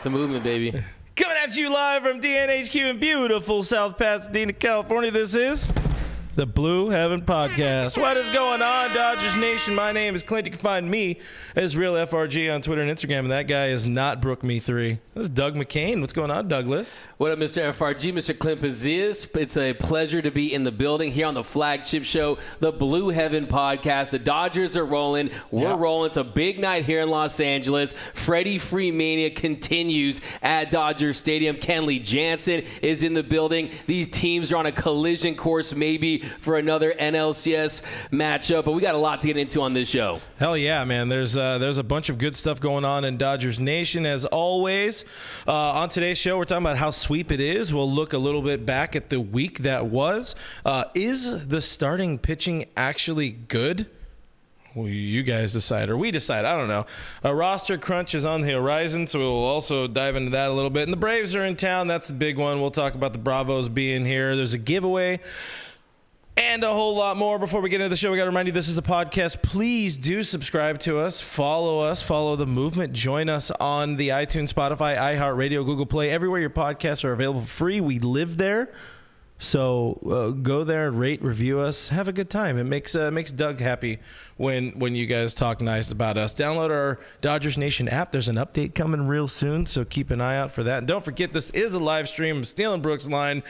It's a movement, baby. Coming at you live from DNHQ in beautiful South Pasadena, California. This is the Blue Heaven Podcast. What is going on, Dodgers Nation? My name is Clint. You can find me as Real FRG on Twitter and Instagram, and that guy is not Brook Me 3. This is Doug McKain. What's going on, Douglas? What up, Mr. FRG, Mr. Clint Pazias? It's a pleasure to be in the building here on the flagship show, the Blue Heaven Podcast. The Dodgers are rolling. We're rolling. It's a big night here in Los Angeles. Freddie Freeman continues at Dodger Stadium. Kenley Jensen is in the building. These teams are on a collision course maybe for another NLCS matchup, but we got a lot to get into on this show. Hell yeah, man. There's a bunch of good stuff going on in Dodgers Nation, as always. On today's show, we're talking about how sweep it is. We'll look a little bit back at the week that was. Is the starting pitching actually good? Well, you guys decide, or we decide. I don't know. A roster crunch is on the horizon, so we'll also dive into that a little bit. And the Braves are in town. That's the big one. We'll talk about the Bravos being here. There's a giveaway and a whole lot more. Before we get into the show, we got to remind you this is a podcast. Please do subscribe to us, follow the movement, join us on the iTunes, Spotify, iHeartRadio, Google Play, everywhere your podcasts are available for free. We live there. So go there and rate, review us, have a good time. It makes Doug happy when you guys talk nice about us. Download our Dodgers Nation app. There's an update coming real soon, so keep an eye out for that. And don't forget, this is a live stream. I'm stealing Brook's line.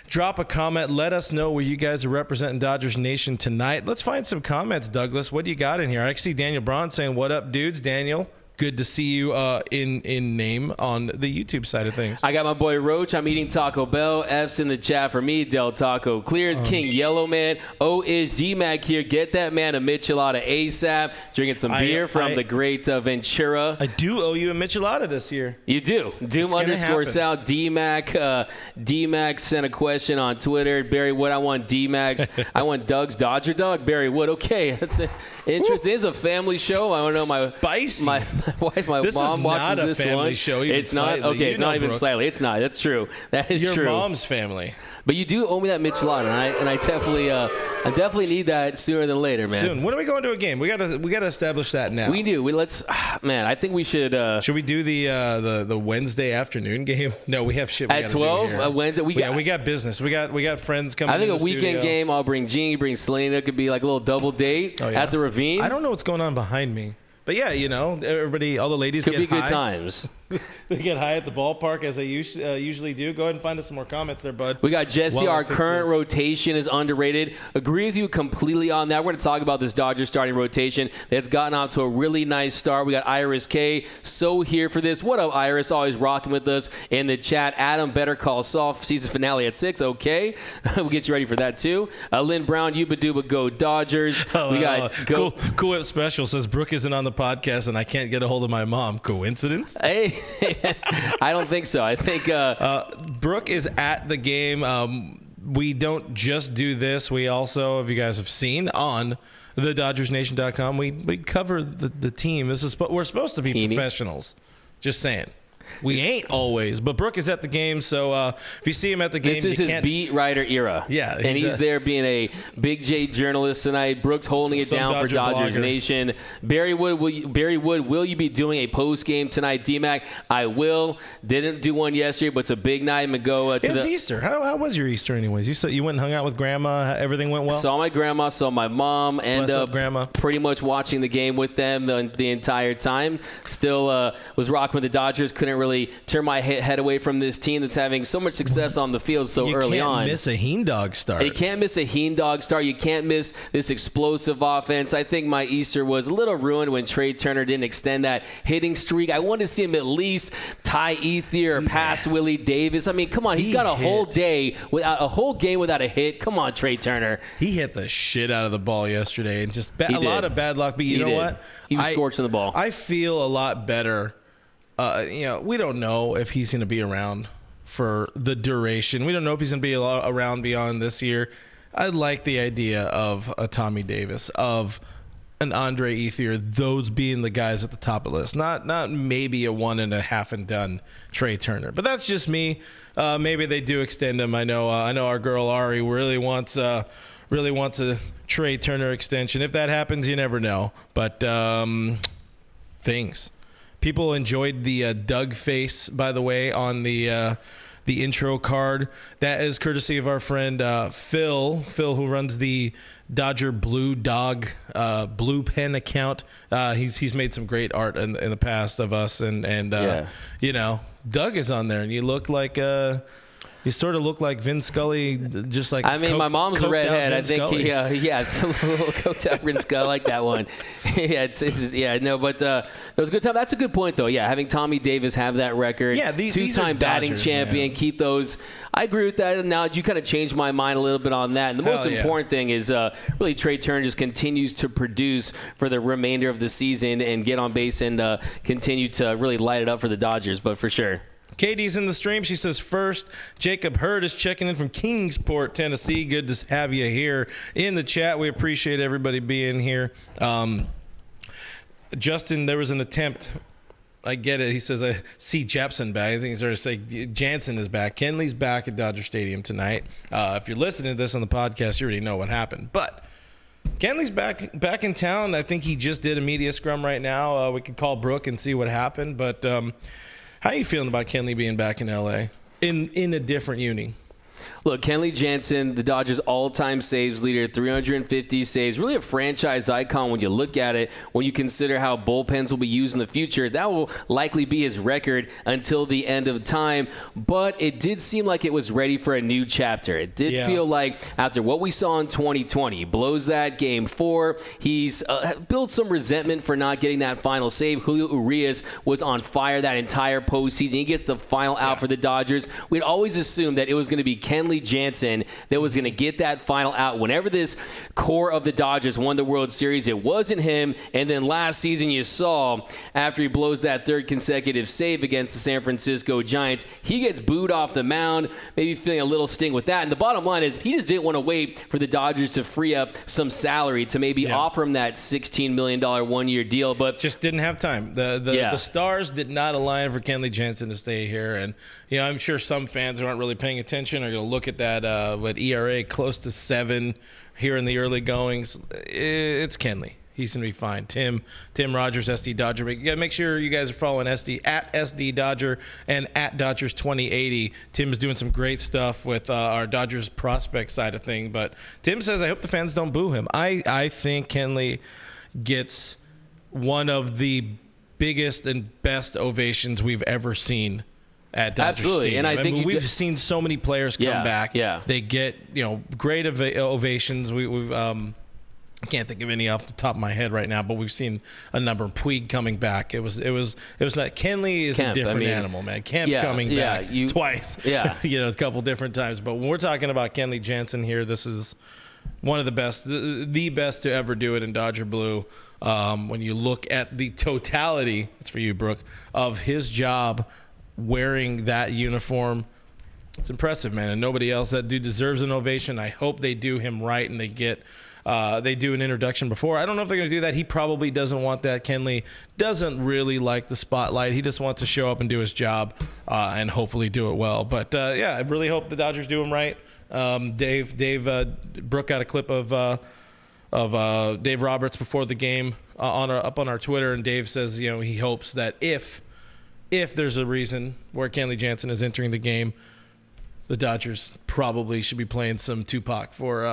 Drop a comment. Let us know where you guys are representing Dodgers Nation tonight. Let's find some comments, Douglas. What do you got in here? I see Daniel Braun saying, "What up, dudes?" Daniel, good to see you in name on the YouTube side of things. I got my boy Roach. I'm eating Taco Bell. F's in the chat for me. Del Taco clears. King Yellow Man. Is D-Mac here. Get that man a Michelada ASAP. Drinking some beer from the great Ventura. I do owe you a Michelada this year. You do. Doom_South. D-Mac sent a question on Twitter. Barry Wood, I want D-Mac's. I want Doug's Dodger Dog. Barry Wood, okay. That's interesting. It's a family show. I want to know my wife, my this mom is watches not a this family one. show. Even it's not slightly. okay. It's not even Brook. slightly. It's not. That's true. That is Your true. Your mom's family. But you do owe me that Michelada, and I definitely need that sooner than later, man. Soon. When are we going to a game? We gotta establish that now. We do. Man. I think we should. Should we do the Wednesday afternoon game? No, we have shit. We at 12 Wednesday. We got business. We got friends coming. I think in a the weekend studio. game. I'll bring Jean, bring Selena. It could be like a little double date at the Ravine. I don't know what's going on behind me. But yeah, everybody, all the ladies could get be high. good times. They get high at the ballpark as they usually do. Go ahead and find us some more comments there, bud. We got Jesse. Our current rotation is underrated. Agree with you completely on that. We're going to talk about this Dodgers starting rotation that's gotten off to a really nice start. We got Iris K. So here for this. What up, Iris? Always rocking with us in the chat. Adam, Better Call Saul, season finale at 6. Okay. We'll get you ready for that, too. Lynn Brown, Yuba Duba, go Dodgers. We got Cool Whip Special says Brook isn't on the podcast and I can't get a hold of my mom. Coincidence? Hey. I don't think so. I think Brook is at the game. We don't just do this. We also, if you guys have seen on the DodgersNation.com, we cover the team. We're supposed to be professionals. Just saying. We ain't always, but Brook is at the game, so if you see him at the game, this is his beat writer era. Yeah, and he's there being a Big J journalist tonight. Brook's holding it down for Dodgers Nation. Barry Wood, will you be doing a post game tonight? D-Mac, I will. Didn't do one yesterday, but it's a big night. I'm gonna go to it's Easter. How was your Easter, anyways? You went and hung out with Grandma. Everything went well. Saw my grandma, saw my mom, and Grandma. Pretty much watching the game with them the entire time. Still was rocking with the Dodgers. Couldn't really turn my head away from this team that's having so much success on the field early on. You can't miss a Heen Dog start. You can't miss a Heen Dog start. You can't miss this explosive offense. I think my Easter was a little ruined when Trey Turner didn't extend that hitting streak. I wanted to see him at least tie Ethier or pass Willie Davis. I mean, come on. He's got a whole game without a hit. Come on, Trey Turner. He hit the shit out of the ball yesterday and just a lot of bad luck. But you know what? He was scorching the ball. I feel a lot better. We don't know if he's going to be around for the duration. We don't know if he's going to be around beyond this year. I like the idea of a Tommy Davis, of an Andre Ethier, those being the guys at the top of the list. Not maybe a 1.5 and done Trey Turner. But that's just me. Maybe they do extend him. I know our girl Ari really wants a Trey Turner extension. If that happens, you never know. But things People enjoyed the Doug face, by the way, on the intro card. That is courtesy of our friend Phil, who runs the Dodger Blue Dog Bullpen account. He's made some great art in the past of us, and you know, Doug is on there, and you look like you sort of look like Vin Scully, just like my mom's a redhead. I think it's a little coked out Vin Scully. I like that one. But it was a good time. That's a good point, though. Yeah, having Tommy Davis have that record, two-time batting champion, keep those. I agree with that. And now you kind of changed my mind a little bit on that. And the most important thing is really Trey Turner just continues to produce for the remainder of the season and get on base and continue to really light it up for the Dodgers. But for sure. Katie's in the stream. She says, first, Jacob Hurd is checking in from Kingsport, Tennessee. Good to have you here in the chat. We appreciate everybody being here. Justin, there was an attempt. I get it. He says, I see Jepson back. I think he's going to say Janssen is back. Kenley's back at Dodger Stadium tonight. If you're listening to this on the podcast, you already know what happened. But Kenley's back in town. I think he just did a media scrum right now. We could call Brook and see what happened. But how are you feeling about Kenley being back in L.A. in a different uni? Look, Kenley Jensen, the Dodgers' all-time saves leader, 350 saves, really a franchise icon when you look at it. When you consider how bullpens will be used in the future, that will likely be his record until the end of time. But it did seem like it was ready for a new chapter. It did feel like after what we saw in 2020, he blows that Game 4. He's built some resentment for not getting that final save. Julio Urias was on fire that entire postseason. He gets the final out for the Dodgers. We'd always assumed that it was going to be Kenley Jansen that was going to get that final out. Whenever this core of the Dodgers won the World Series, it wasn't him. And then last season you saw, after he blows that third consecutive save against the San Francisco Giants, he gets booed off the mound, maybe feeling a little sting with that. And the bottom line is he just didn't want to wait for the Dodgers to free up some salary to maybe offer him that $16 million one-year deal. But just didn't have time. The stars did not align for Kenley Jansen to stay here. And I'm sure some fans who aren't really paying attention are going to look at that ERA close to 7 here in the early goings. It's Kenley. He's going to be fine. Tim Rogers, SD Dodger. Make sure you guys are following SD at SD Dodger and at Dodgers 2080. Tim is doing some great stuff with our Dodgers prospect side of thing. But Tim says, I hope the fans don't boo him. I think Kenley gets one of the biggest and best ovations we've ever seen at Dodger Stadium. And I think we've seen so many players come back. They get great ovations. We've I can't think of any off the top of my head right now, but we've seen a number. Puig coming back. It was like Kenley is a different animal, man. Kemp coming back twice. A couple different times. But when we're talking about Kenley Jansen here, this is one of the best, the best to ever do it in Dodger blue. When you look at the totality, it's for you, Brook, of his job wearing that uniform, it's impressive, man. And nobody else. That dude deserves an ovation. I hope they do him right and they do an introduction before. I don't know if they're going to do that. He probably doesn't want that. Kenley doesn't really like the spotlight. He just wants to show up and do his job and hopefully do it well. But I really hope the Dodgers do him right. Brook got a clip of Dave Roberts before the game up on our Twitter, and Dave says he hopes that if there's a reason where Kenley Jansen is entering the game, the Dodgers probably should be playing some Tupac for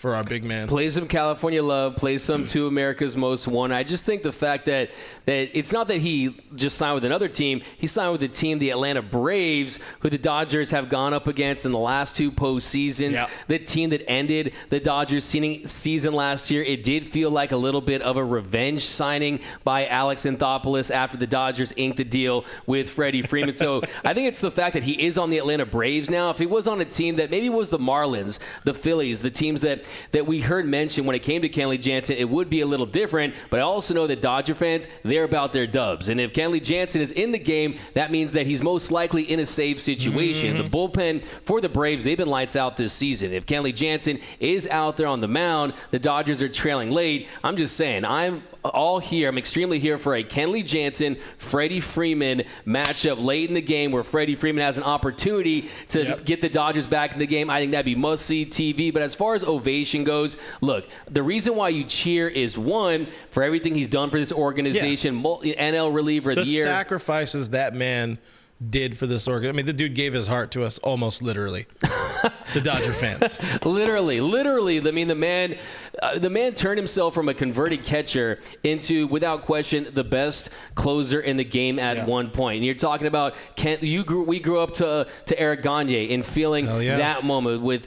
our big man. Play some California Love, play some To America's Most Wanted. I just think the fact that it's not that he just signed with another team. He signed with the team, the Atlanta Braves, who the Dodgers have gone up against in the last 2 postseasons. Yeah. The team that ended the Dodgers season last year. It did feel like a little bit of a revenge signing by Alex Anthopoulos after the Dodgers inked the deal with Freddie Freeman. So I think it's the fact that he is on the Atlanta Braves now. If he was on a team that maybe was the Marlins, the Phillies, the teams that we heard mentioned when it came to Kenley Jansen, it would be a little different. But I also know that Dodger fans, they're about their dubs. And if Kenley Jansen is in the game, that means that he's most likely in a save situation. The bullpen for the Braves, they've been lights out this season. If Kenley Jansen is out there on the mound, the Dodgers are trailing late. I'm just saying, I'm all here. I'm extremely here for a Kenley Jensen, Freddie Freeman matchup late in the game where Freddie Freeman has an opportunity to get the Dodgers back in the game. I think that'd be must-see TV. But as far as ovation goes, look, the reason why you cheer is, one, for everything he's done for this organization, NL reliever of the year. The sacrifices that man did for this organ. I mean, the dude gave his heart to us almost literally to Dodger fans. Literally. I mean, the man turned himself from a converted catcher into, without question, the best closer in the game at one point. And you're talking about we grew up to Eric Gagne and feeling that moment with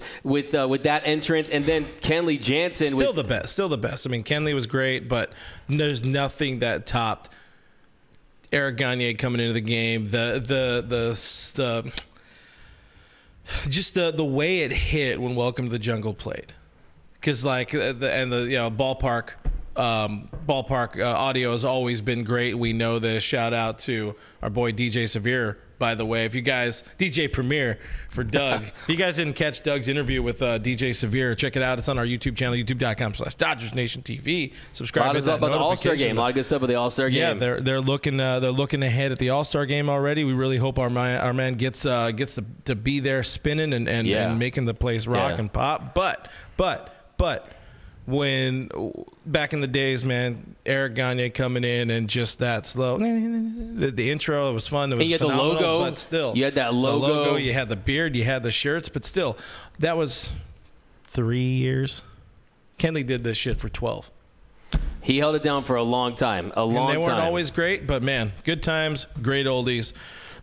that entrance, and then Kenley Jensen. Still the best. I mean, Kenley was great, but there's nothing that topped Eric Gagne coming into the game, just the way it hit when Welcome to the Jungle played, because ballpark audio has always been great. We know this. Shout out to our boy DJ Severe, by the way. If you guys, DJ Premier for Doug. If you guys didn't catch Doug's interview with DJ Severe, check it out. It's on our YouTube channel, youtube.com/DodgersNationTV. Subscribe to that about the All-Star game. A lot of good stuff with the All-Star game. Yeah, they're looking ahead at the All-Star game already. We really hope our man gets to be there spinning and making the place rock and pop. But when back in the days, man, Eric Gagne coming in and just that slow. The intro, it was fun. It was phenomenal, the logo, but still. You had that logo. You had the beard. You had the shirts. But still, that was 3 years. Kenley did this shit for 12. He held it down for a long time. And they weren't always great, but, man, good times, great oldies.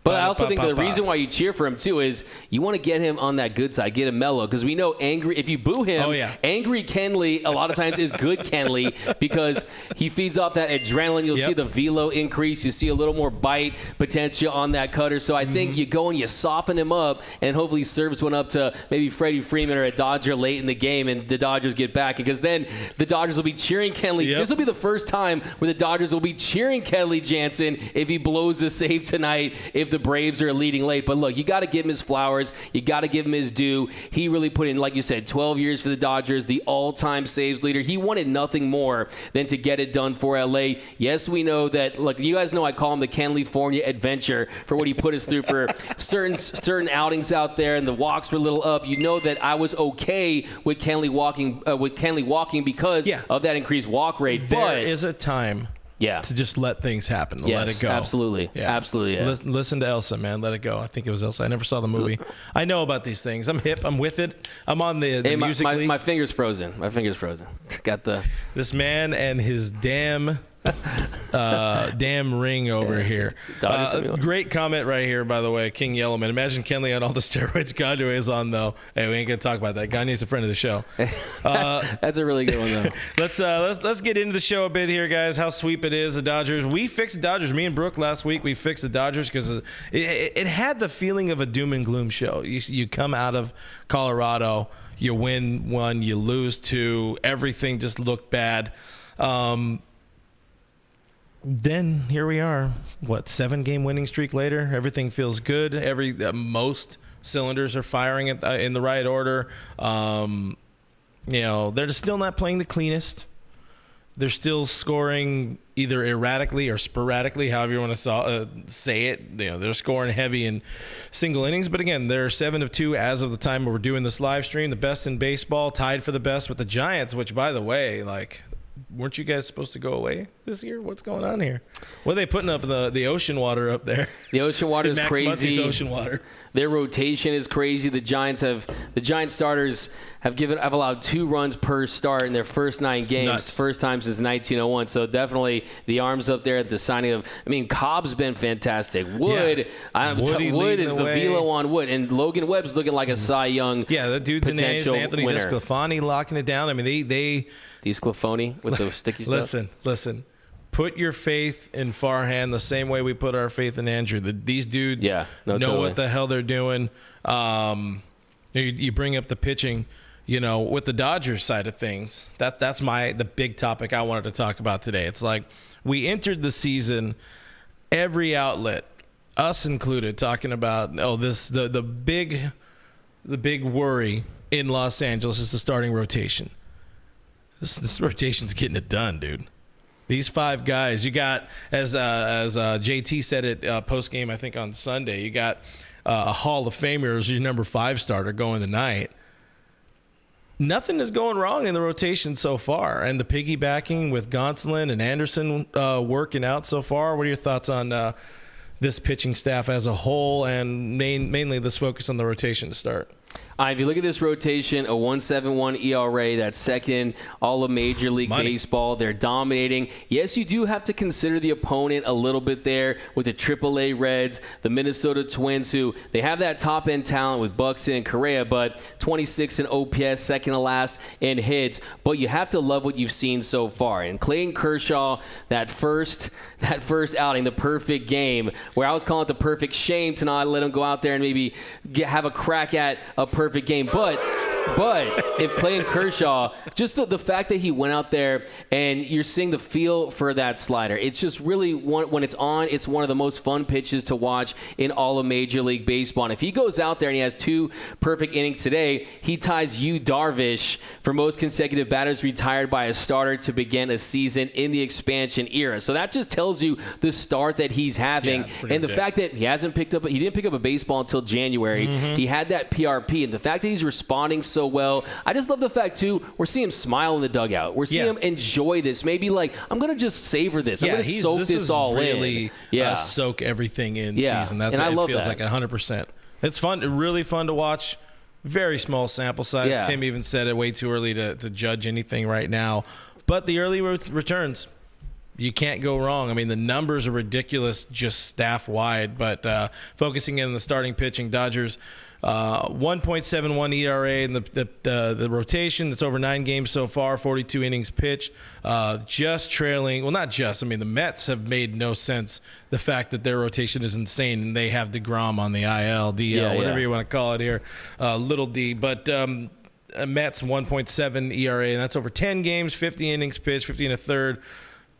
But I also think the reason why you cheer for him, too, is you want to get him on that good side, get him mellow. Because we know if you boo him, angry Kenley a lot of times is good Kenley because he feeds off that adrenaline. You'll see the velo increase. You see a little more bite potential on that cutter. So I think you go and you soften him up and hopefully serves one up to maybe Freddie Freeman or a Dodger late in the game and the Dodgers get back. Because then the Dodgers will be cheering Kenley. This will be the first time where the Dodgers will be cheering Kenley Jensen if he blows the save tonight, if the Braves are leading late. But look, you got to give him his flowers. You got to give him his due. He really put in, like you said, 12 years for the Dodgers, the all-time saves leader. He wanted nothing more than to get it done for LA. Yes, we know that. Look, you guys know I call him the California Adventure for what he put us through for certain outings out there, and the walks were a little up. You know that I was okay with Kenley walking because of that increased walk rate. There is a time to just let things happen, let it go. Absolutely. Yeah. Absolutely. Yeah. Listen to Elsa, man. Let it go. I think it was Elsa. I never saw the movie. I know about these things. I'm hip. I'm with it. I'm on the Musical.ly. My finger's frozen. Got this man and his damn ring over here. Great comment right here, by the way, King Yellowman. Imagine Kenley on all the steroids Gagne is on, though. Hey, we ain't gonna talk about that. Gagne's a friend of the show. That's a really good one, though. Let's get into the show a bit here, guys. How sweep it is, the Dodgers. We fixed the Dodgers. Me and Brook last week, we fixed the Dodgers because it had the feeling of a doom and gloom show. You come out of Colorado, you win one, you lose two, everything just looked bad. Then here we are, 7-game winning streak later. Everything feels good. Most cylinders are firing in the right order. They're still not playing the cleanest. They're still scoring either erratically or sporadically, however you want to say it. They're scoring heavy in single innings. But again, they're 7 of 2 as of the time we're doing this live stream. The best in baseball, tied for the best with the Giants, which, by the way, weren't you guys supposed to go away this year? What's going on here? What are they putting up the ocean water up there? The ocean water is Max crazy. Muncy's ocean water. Their rotation is crazy. The Giants starters have allowed 2 runs per start in their first 9 games. Nuts. First time since 1901. So definitely the arms up there at the signing of. Cobb's been fantastic. Wood is the velo on Wood, and Logan Webb's looking like a Cy Young. Yeah, that dude's an ace. Anthony winner. DeSclafani locking it down. I mean, they DeSclafani with the sticky stuff. Listen. Put your faith in Farhan the same way we put our faith in Andrew. These dudes know what the hell they're doing. You bring up the pitching, with the Dodgers side of things. That's the big topic I wanted to talk about today. It's like we entered the season, every outlet, us included, talking about the big worry in Los Angeles is the starting rotation. This rotation's getting it done, dude. These 5 guys, you got, as JT said it post game, I think on Sunday, you got a Hall of Famer as your number 5 starter going tonight. Nothing is going wrong in the rotation so far, and the piggybacking with Gonsolin and Anderson working out so far. What are your thoughts on this pitching staff as a whole, and mainly this focus on the rotation to start? If you look at this rotation, a 1.71 ERA, that's second all of Major League Baseball. They're dominating. Yes, you do have to consider the opponent a little bit there with the AAA Reds, the Minnesota Twins, who they have that top-end talent with Buxton and Correa, but 26 in OPS, second to last in hits. But you have to love what you've seen so far. And Clayton Kershaw, that first outing, the perfect game, where I was calling it the perfect shame to not let him go out there and maybe have a crack at a perfect game. But if Clayton Kershaw, just the fact that he went out there and you're seeing the feel for that slider, it's just really when it's on, it's one of the most fun pitches to watch in all of Major League Baseball. And if he goes out there and he has 2 perfect innings today, he ties Yu Darvish for most consecutive batters retired by a starter to begin a season in the expansion era. So that just tells you the start that he's having, and the fact that he didn't pick up a baseball until January. He had that PRP, and the fact that he's responding so well. I just love the fact, too, we're seeing him smile in the dugout. We're seeing him enjoy this. Maybe like, I'm going to just savor this. I'm going to soak this all really in. Soak everything in season. And I love feels that. Like 100%. It's fun. Really fun to watch. Very small sample size. Yeah. Tim even said it way too early to judge anything right now. But the early returns, you can't go wrong. I mean, the numbers are ridiculous just staff-wide. But focusing in on the starting pitching, Dodgers 1.71 ERA in the rotation. That's over 9 games so far, 42 innings pitched. Just trailing. Well, not just. I mean, the Mets have made no sense. The fact that their rotation is insane, and they have DeGrom on the IL, DL, whatever you want to call it here, little D. But Mets 1.7 ERA, and that's over 10 games, 50 innings pitched, 50 and a third.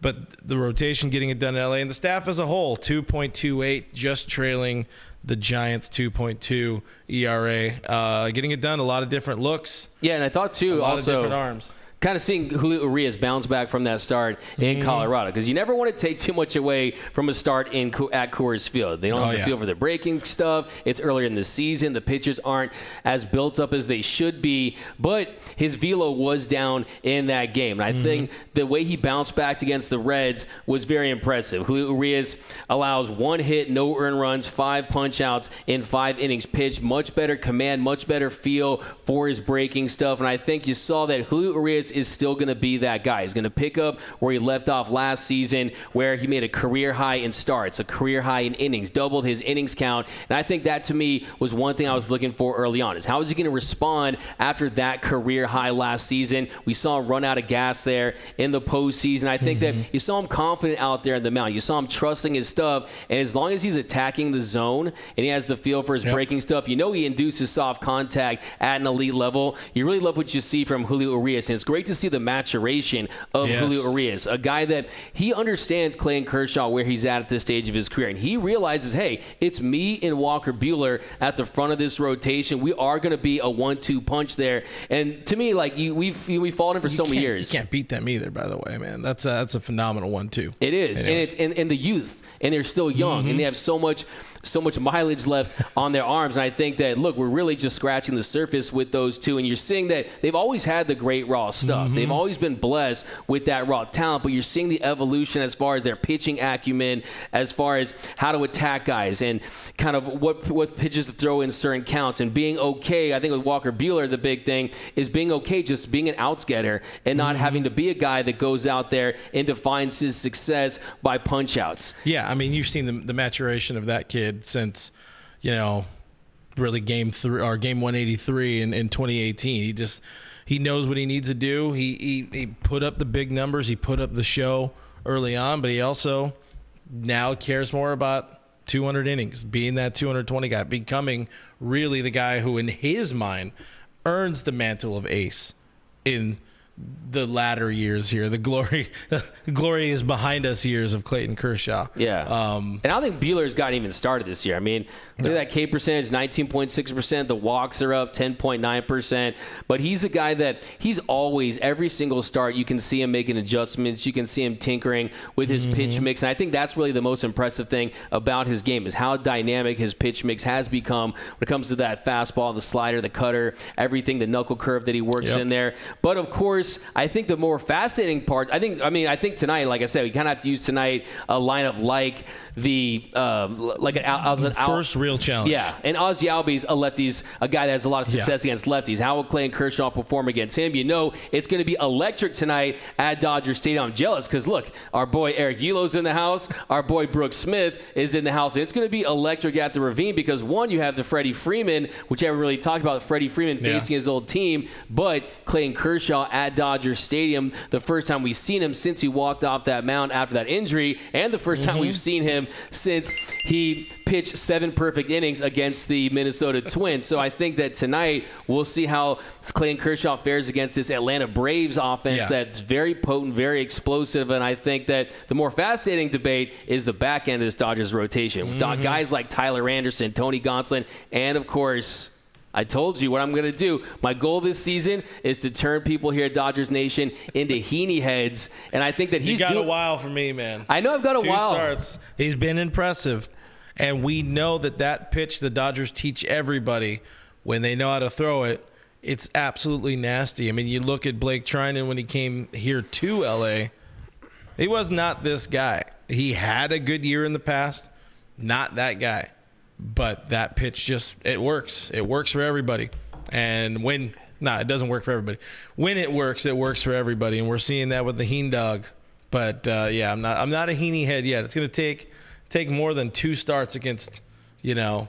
But the rotation getting it done in LA, and the staff as a whole, 2.28, just trailing the Giants' 2.2 ERA. Getting it done, a lot of different looks. Yeah, and I thought, too, a lot of different arms. Kind of seeing Julio Urias bounce back from that start in Colorado, because you never want to take too much away from a start at Coors Field. They don't have the feel for the breaking stuff. It's earlier in the season. The pitchers aren't as built up as they should be, but his velo was down in that game. And I think the way he bounced back against the Reds was very impressive. Julio Urias allows 1 hit, no earned runs, 5 punch-outs in 5 innings pitched. Much better command, much better feel for his breaking stuff. And I think you saw that Julio Urias is still going to be that guy. He's going to pick up where he left off last season, where he made a career high in starts, a career high in innings, doubled his innings count. And I think that, to me, was one thing I was looking for early on, is how is he going to respond after that career high last season? We saw him run out of gas there in the postseason. I think that you saw him confident out there in the mound. You saw him trusting his stuff. And as long as he's attacking the zone and he has the feel for his breaking stuff, he induces soft contact at an elite level. You really love what you see from Julio Urias. And it's great to see the maturation of Julio Urias, a guy that he understands Clayton Kershaw where he's at this stage of his career, and he realizes, hey, it's me and Walker Buehler at the front of this rotation. We are going to be a 1-2 punch there, and to me, like we've fought him for so many years. You can't beat them either, by the way, man. That's a phenomenal 1-2. It is, and the youth, and they're still young, and they have so much mileage left on their arms. And I think that, look, we're really just scratching the surface with those two. And you're seeing that they've always had the great raw stuff. They've always been blessed with that raw talent, but you're seeing the evolution as far as their pitching acumen, as far as how to attack guys and kind of what pitches to throw in certain counts and being okay. I think with Walker Buehler, the big thing is being okay, just being an outs getter and not having to be a guy that goes out there and defines his success by punch outs. Yeah, I mean, you've seen the maturation of that kid since, really game 183 in 2018. He knows what he needs to do. He put up the big numbers. He put up the show early on, but he also now cares more about 200 innings, being that 220 guy, becoming really the guy who, in his mind, earns the mantle of ace in the latter years here, the glory is behind us years of Clayton Kershaw. Yeah. And I don't think Buehler's gotten even started this year. I mean, look at that K percentage, 19.6%. The walks are up 10.9%. But he's a guy that he's always, every single start, you can see him making adjustments. You can see him tinkering with his pitch mix. And I think that's really the most impressive thing about his game is how dynamic his pitch mix has become when it comes to that fastball, the slider, the cutter, everything, the knuckle curve that he works in there. But of course, I think the more fascinating part, I think tonight, like I said, we kind of have to use tonight a lineup like the first real challenge. Yeah, and Ozzie Albies, a guy that has a lot of success against lefties. How will Clayton Kershaw perform against him? You know, it's going to be electric tonight at Dodger Stadium. I'm jealous because look, our boy Eric Yeloh's in the house, our boy Brook Smith is in the house, and it's going to be electric at the Ravine because one, you have the Freddie Freeman, which I haven't really talked about, Freddie Freeman facing his old team, but Clayton Kershaw at Dodger Stadium, the first time we've seen him since he walked off that mound after that injury, and the first time we've seen him since he pitched 7 perfect innings against the Minnesota Twins. So I think that tonight we'll see how Clayton Kershaw fares against this Atlanta Braves offense that's very potent, very explosive, and I think that the more fascinating debate is the back end of this Dodgers rotation. With guys like Tyler Anderson, Tony Gonsolin, and of course, I told you what I'm going to do. My goal this season is to turn people here at Dodgers Nation into Heaney heads, and I think that he's got a while for me, man. I know I've got a 2 while. starts. He's been impressive, and we know that pitch the Dodgers teach everybody when they know how to throw it. It's absolutely nasty. I mean, you look at Blake Trinan when he came here to L.A. He was not this guy. He had a good year in the past. Not that guy. But that pitch it works. It works for everybody. And it doesn't work for everybody. When it works for everybody. And we're seeing that with the Heen dog. But I'm not a Heaney head yet. It's going to take more than 2 starts against, kind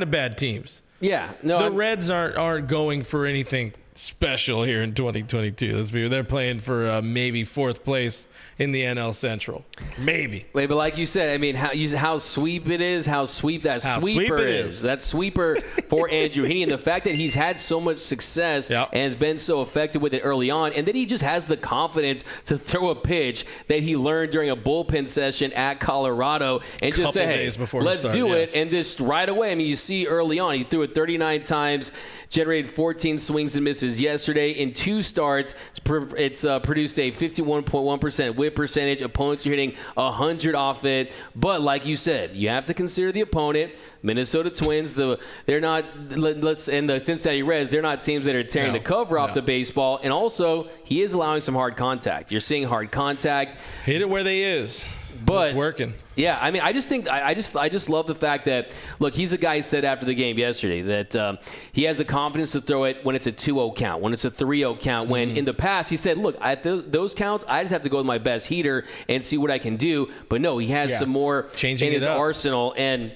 of bad teams. Yeah. No, the Reds aren't going for anything special here in 2022. They're playing for maybe 4th place in the NL Central. Maybe. Wait, but like you said, I mean, how sweep it is, how sweep that sweeper is. That sweeper for Andrew Heaney, and the fact that he's had so much success and has been so effective with it early on, and then he just has the confidence to throw a pitch that he learned during a bullpen session at Colorado and just say, hey, let's do it. And just right away, I mean, you see early on, he threw it 39 times, generated 14 swings and misses yesterday. In 2 starts, it's produced a 51.1% whip percentage. Opponents are hitting 100 off it. But like you said, you have to consider the opponent. Minnesota Twins, they're not, and the Cincinnati Reds, they're not teams that are tearing the cover off the baseball. And also, he is allowing some hard contact. You're seeing hard contact. Hit it where they is. But it's working. Yeah, I mean, I just love the fact that, look, he's a guy who said after the game yesterday that he has the confidence to throw it when it's a 2-0 count, when it's a 3-0 count, when in the past he said, look, at those counts, I just have to go with my best heater and see what I can do. But no, he has some more changing in his arsenal, and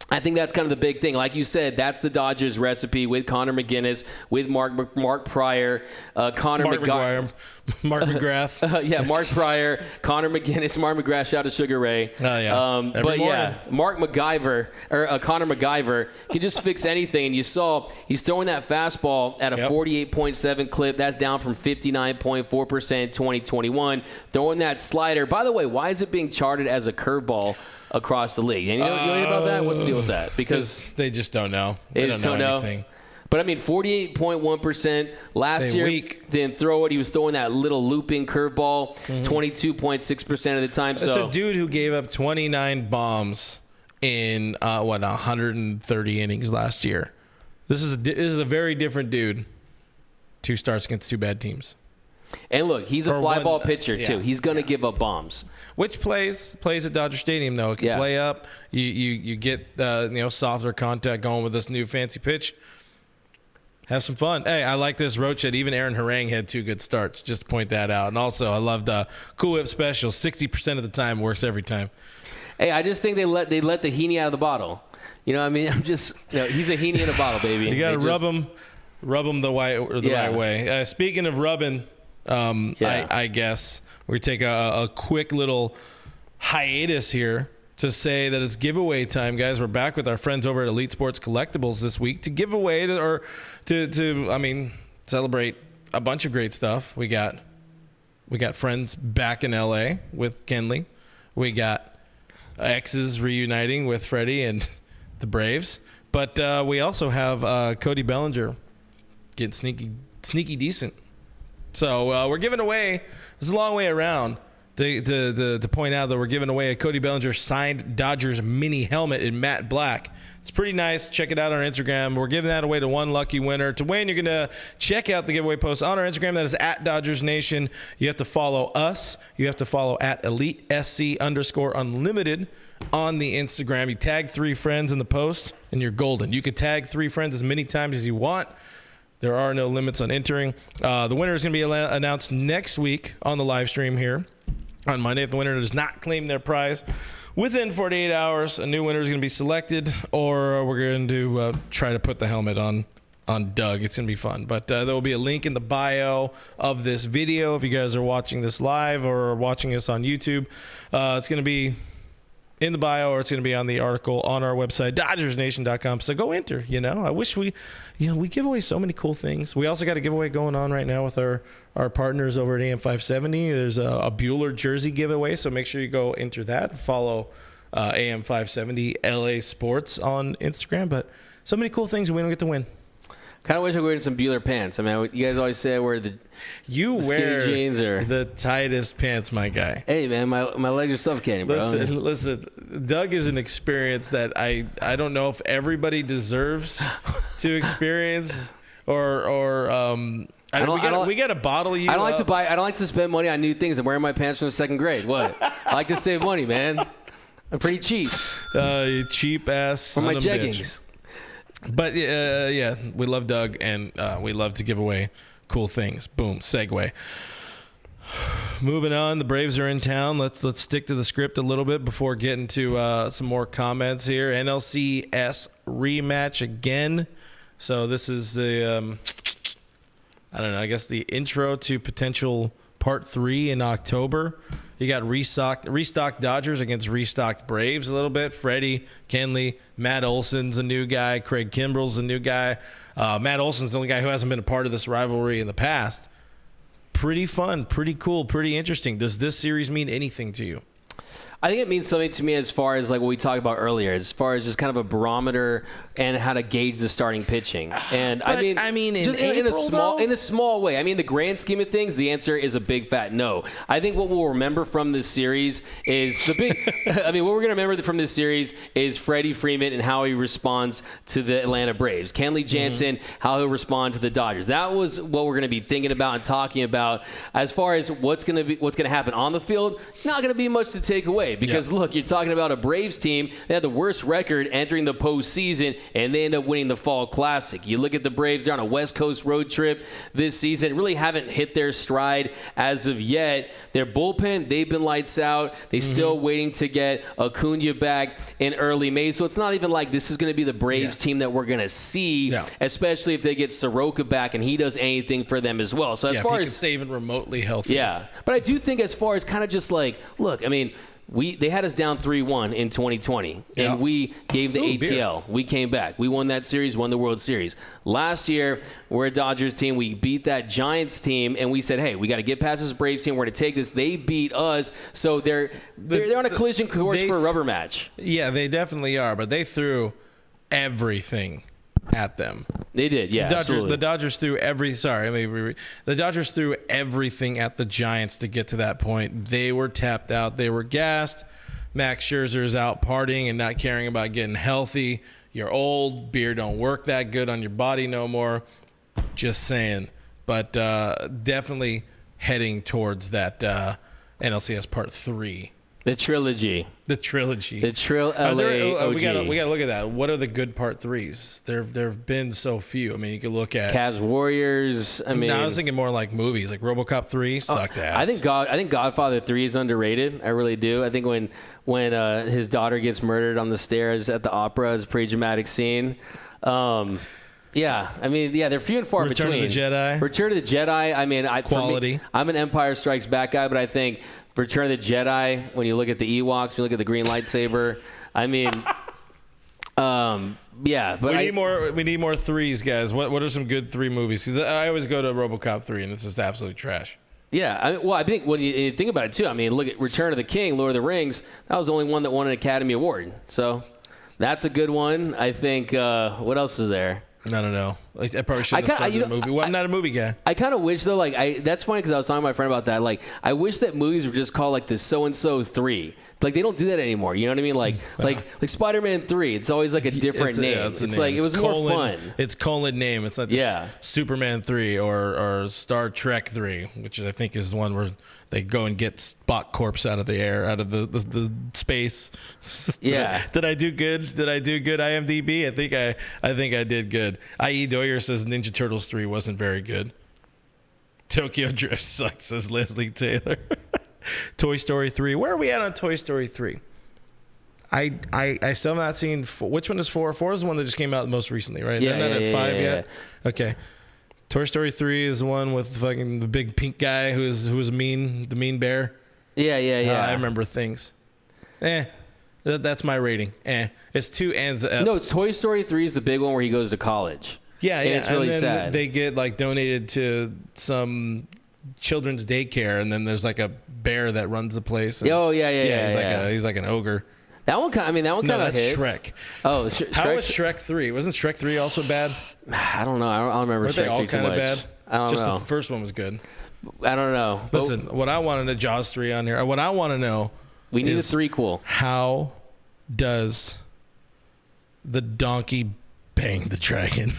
I think that's kind of the big thing. Like you said, that's the Dodgers recipe with Connor McGinnis, with Mark Pryor, Connor McGrath. Mark McGrath. Mark Pryor, Connor McGinnis, Mark McGrath, shout out to Sugar Ray. Oh, yeah. But morning. Mark MacGyver, or Connor MacGyver, can just fix anything. And you saw he's throwing that fastball at a 48.7 clip. That's down from 59.4% in 2021. Throwing that slider. By the way, why is it being charted as a curveball across the league? And you know about that? What's the deal with that? Because they just don't know. They just don't know anything. But, I mean, 48.1% last year. Didn't throw it. He was throwing that little looping curveball 22.6% of the time. It's a dude who gave up 29 bombs in, 130 innings last year. This is a very different dude. 2 starts against 2 bad teams. And, look, he's a fly ball pitcher, too. He's going to give up bombs. Which plays at Dodger Stadium, though. It can play up. You get softer contact going with this new fancy pitch. Have some fun. Hey, I like this road shed. Even Aaron Harang had 2 good starts. Just to point that out. And also, I love the Cool Whip special. 60% of the time works every time. Hey, I just think they let the Heaney out of the bottle. You know what I mean? He's a Heaney in a bottle, baby. You got to rub him the right way. Speaking of rubbing, I guess we take a quick little hiatus here to say that it's giveaway time, guys. We're back with our friends over at Elite Sports Collectibles this week to give away to celebrate a bunch of great stuff. We got friends back in LA with Kenley. We got exes reuniting with Freddie and the Braves. But we also have Cody Bellinger getting sneaky decent. So we're giving away. This is a long way around to point out that we're giving away a Cody Bellinger signed Dodgers mini helmet in matte black. It's pretty nice. Check it out on our Instagram. We're giving that away to one lucky winner. To win, you're going to check out the giveaway post on our Instagram. That is at Dodgers Nation. You have to follow us. You have to follow at EliteSC_Unlimited on the Instagram. You tag 3 friends in the post, and you're golden. You can tag 3 friends as many times as you want. There are no limits on entering. The winner is going to be announced next week on the live stream here on Monday. If the winner does not claim their prize within 48 hours, a new winner is going to be selected, or we're going to try to put the helmet on Doug. It's going to be fun. But there will be a link in the bio of this video if you guys are watching this live or watching us on YouTube. It's going to be in the bio, or it's going to be on the article on our website, DodgersNation.com. So go enter. I wish we give away so many cool things. We also got a giveaway going on right now with our partners over at AM570. There's a Bueller jersey giveaway, so make sure you go enter that. Follow AM570 LA Sports on Instagram. But so many cool things, and we don't get to win. Kind of wish I were wearing some Bueller pants. I mean, you guys always say I wear the skinny jeans or the tightest pants, my guy. Hey, man, my legs are suffocating, bro. Listen. Doug is an experience that I don't know if everybody deserves to experience, or we got to bottle you. I don't like to spend money on new things. I'm wearing my pants from the 2nd grade. What? I like to save money, man. I'm pretty cheap. Cheap ass. For my jeggings. Bitch. But yeah, we love Doug, and we love to give away cool things. Boom, segue. Moving on, the Braves are in town. Let's stick to the script a little bit before getting to some more comments here. NLCS rematch again. So this is the I don't know. I guess the intro to potential part 3 in October. You got restocked Dodgers against restocked Braves a little bit. Freddie, Kenley, Matt Olson's a new guy. Craig Kimbrell's a new guy. Matt Olson's the only guy who hasn't been a part of this rivalry in the past. Pretty fun, pretty cool, pretty interesting. Does this series mean anything to you? I think it means something to me as far as like what we talked about earlier, as far as just kind of a barometer and how to gauge the starting pitching. And I mean, just in a small way. I mean, the grand scheme of things, the answer is a big fat no. I think what we'll remember from this series is what we're going to remember from this series is Freddie Freeman and how he responds to the Atlanta Braves. Kenley Jensen, how he'll respond to the Dodgers. That was what we're going to be thinking about and talking about. As far as what's going to happen on the field, not going to be much to take away. Because, look, you're talking about a Braves team that had the worst record entering the postseason, and they end up winning the Fall Classic. You look at the Braves, they're on a West Coast road trip this season, really haven't hit their stride as of yet. Their bullpen, they've been lights out. They're still waiting to get Acuna back in early May. So it's not even like this is going to be the Braves team that we're going to see, especially if they get Soroka back and he does anything for them as well. So as far if he as can stay even remotely healthy. Yeah. But I do think as far as kind of just like, look, I mean, they had us down 3-1 in 2020, and we gave the ATL. We came back. We won that series, won the World Series. Last year, we're a Dodgers team. We beat that Giants team, and we said, hey, we got to get past this Braves team. We're going to take this. They beat us, so they're on a collision course for a rubber match. Yeah, they definitely are, but they threw everything at them. They did, yeah. The Dodgers threw the Dodgers threw everything at the Giants to get to that point. They were tapped out. They were gassed. Max Scherzer is out partying and not caring about getting healthy. You're old. Beer don't work that good on your body no more. Just saying. But definitely heading towards that NLCS Part 3. The trilogy. The trilogy. The LA we gotta look at that. What are the good part 3s? There have been so few. I mean, you could look at Cavs Warriors. I was thinking more like movies, like RoboCop 3 sucked ass. I think Godfather 3 is underrated. I really do. I think when his daughter gets murdered on the stairs at the opera is a pretty dramatic scene. Yeah, I mean, they're few and far between. Return of the Jedi. Return of the Jedi. I mean, quality. I'm an Empire Strikes Back guy, but I think Return of the Jedi. When you look at the Ewoks, when you look at the green lightsaber. I mean, Yeah, but we need more threes, guys. What are some good 3 movies? Because I always go to RoboCop 3, and it's just absolute trash. Yeah, I think when you think about it too, I mean, look at Return of the King, Lord of the Rings. That was the only one that won an Academy Award. So that's a good one. I think. What else is there? I don't know. I probably shouldn't have started the movie. Well, I'm not a movie guy. I kind of wish, though, that's funny because I was talking to my friend about that. Like, I wish that movies were just called, like, the so-and-so 3. Like, they don't do that anymore. You know what I mean? Like Spider-Man 3. It's always, like, a different name. It's like, it was more fun. It's colon name. It's not just Superman 3 or Star Trek 3, which I think is the one where they go and get Spock corpse out of the air, out of the space. Yeah. Did I do good? IMDb? I think I did good. I.E. Doyer says Ninja Turtles 3 wasn't very good. Tokyo Drift sucks, says Leslie Taylor. Toy Story 3. Where are we at on Toy Story 3? I still have not seen 4. Which one is 4? 4 is the one that just came out most recently, right? Yeah, They're not at 5 yet? Yeah. Okay. Toy Story 3 is the one with fucking the big pink guy who was mean, the mean bear. Yeah. I remember things. That's my rating. It's 2 ands. No, it's Toy Story 3 is the big one where he goes to college. Yeah. It's really and then sad. They get like donated to some children's daycare, and then there's like a bear that runs the place. And, he's like an ogre. That one kind of that's hits. Shrek. Oh, how was Shrek 3? Wasn't Shrek 3 also bad? I don't know. I don't remember Weren't Shrek they all 3 too kind of much. bad? I don't Just know. the first one was good. I don't know. Listen, what I want to know, Jaws 3 on here. What I want to know, we need a 3-quel. How does the donkey bang the dragon?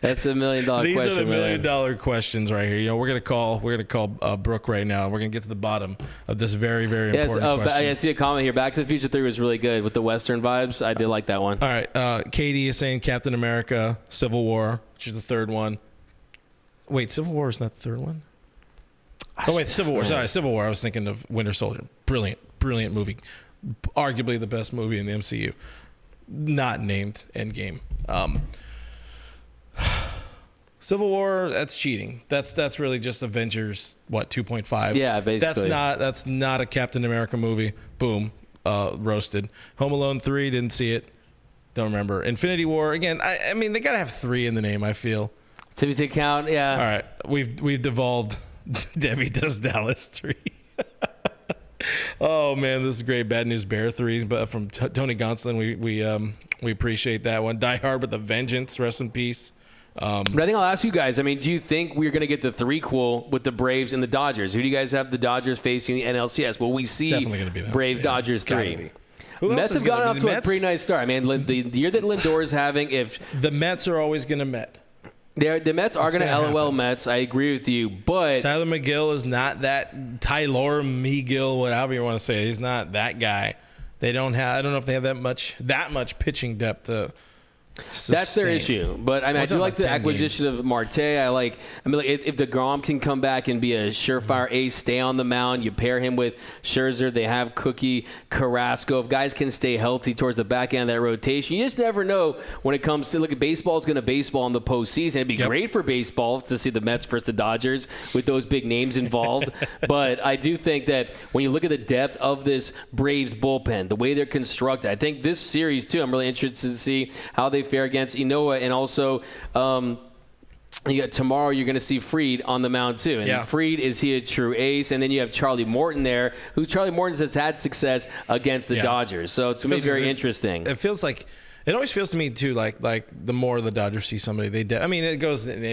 That's $1 million question. These are the $1 million questions right here. You know, we're gonna call Brook right now. We're gonna get to the bottom of this very, very important question. I see a comment here. Back to the Future 3 was really good with the Western vibes. I did like that one. All right, Katie is saying Captain America, Civil War, which is the 3rd one. Wait, Civil War is not the 3rd one. Oh wait, Civil War. Sorry, Civil War. I was thinking of Winter Soldier. Brilliant movie. Arguably the best movie in the MCU. Not named Endgame. Civil War, that's cheating. That's really just Avengers 2.5. Yeah, basically. That's not a Captain America movie. Boom, roasted. Home Alone 3, didn't see it. Don't remember. Infinity War, again, I mean they gotta have 3 in the name, I feel. To count, yeah. All right, we've devolved. Debbie does Dallas 3. Oh man, this is great. Bad News Bear 3, but from Tony Gonsolin, we appreciate that one. Die Hard with a Vengeance, rest in peace. But I think I'll ask you guys. I mean, do you think we're going to get the 3-quel with the Braves and the Dodgers? Who do you guys have the Dodgers facing the NLCS? Will we see Definitely gonna be that. Braves Dodgers 3? Mets have gotten off to a pretty nice start. I mean, the year that Lindor is having, if the Mets are always going to Met. The Mets are going to LOL happen. Mets. I agree with you, but Tyler McGill is not that Tyler McGill, whatever you want to say. He's not that guy. They don't have. I don't know if they have that much pitching depth to sustain. That's their issue. But I mean, I do like the acquisition of Marte. If DeGrom can come back and be a surefire ace, stay on the mound, you pair him with Scherzer. They have Cookie, Carrasco. If guys can stay healthy towards the back end of that rotation, you just never know when it comes to baseball's going to baseball in the postseason. It'd be great for baseball to see the Mets versus the Dodgers with those big names involved. But I do think that when you look at the depth of this Braves bullpen, the way they're constructed, I think this series too, I'm really interested to see how they fare against Inoue, and also tomorrow you're going to see Fried on the mound too. And Fried, is he a true ace? And then you have Charlie Morton there, who Charlie Morton has had success against the Dodgers. So it's going to be very interesting. It feels like, it always feels to me too like the more the Dodgers see somebody, it goes in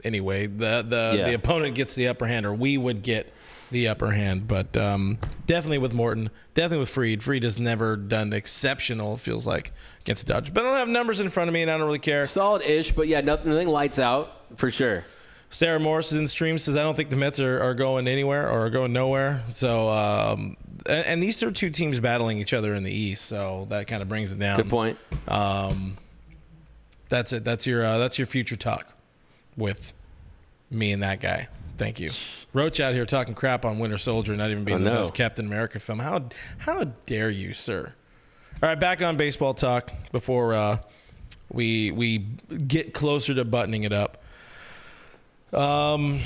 any way. The opponent gets the upper hand, or we would get the upper hand, but definitely with Morton, definitely with Fried. Fried has never done exceptional, it feels like, against the Dodgers. But I don't have numbers in front of me, and I don't really care. Solid-ish, but nothing lights out for sure. Sarah Morris is in stream, says, I don't think the Mets are going anywhere or are going nowhere. So, and these are 2 teams battling each other in the East, so that kind of brings it down. Good point. That's it. That's your future talk with me and that guy. Thank you. Roach out here talking crap on Winter Soldier, not even being the best Captain America film. How dare you, sir? All right, back on baseball talk before we get closer to buttoning it up. The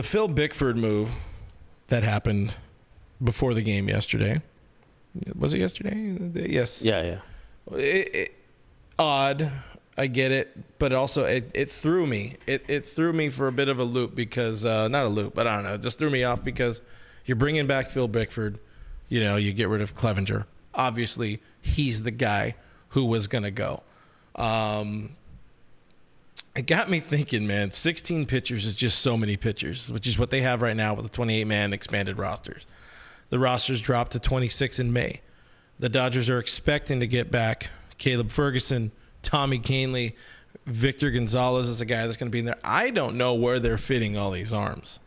Phil Bigford move that happened before the game yesterday. Was it yesterday? Yes. Yeah. Odd. I get it, but also it threw me. It threw me for a bit of a loop because not a loop, but I don't know. It just threw me off because you're bringing back Phil Bigford. You get rid of Clevenger. Obviously, he's the guy who was gonna go. It got me thinking, man. 16 pitchers is just so many pitchers, which is what they have right now with the 28-man expanded rosters. The rosters dropped to 26 in May. The Dodgers are expecting to get back Caleb Ferguson, Tommy Kenley, Victor Gonzalez is a guy that's going to be in there. I don't know where they're fitting all these arms.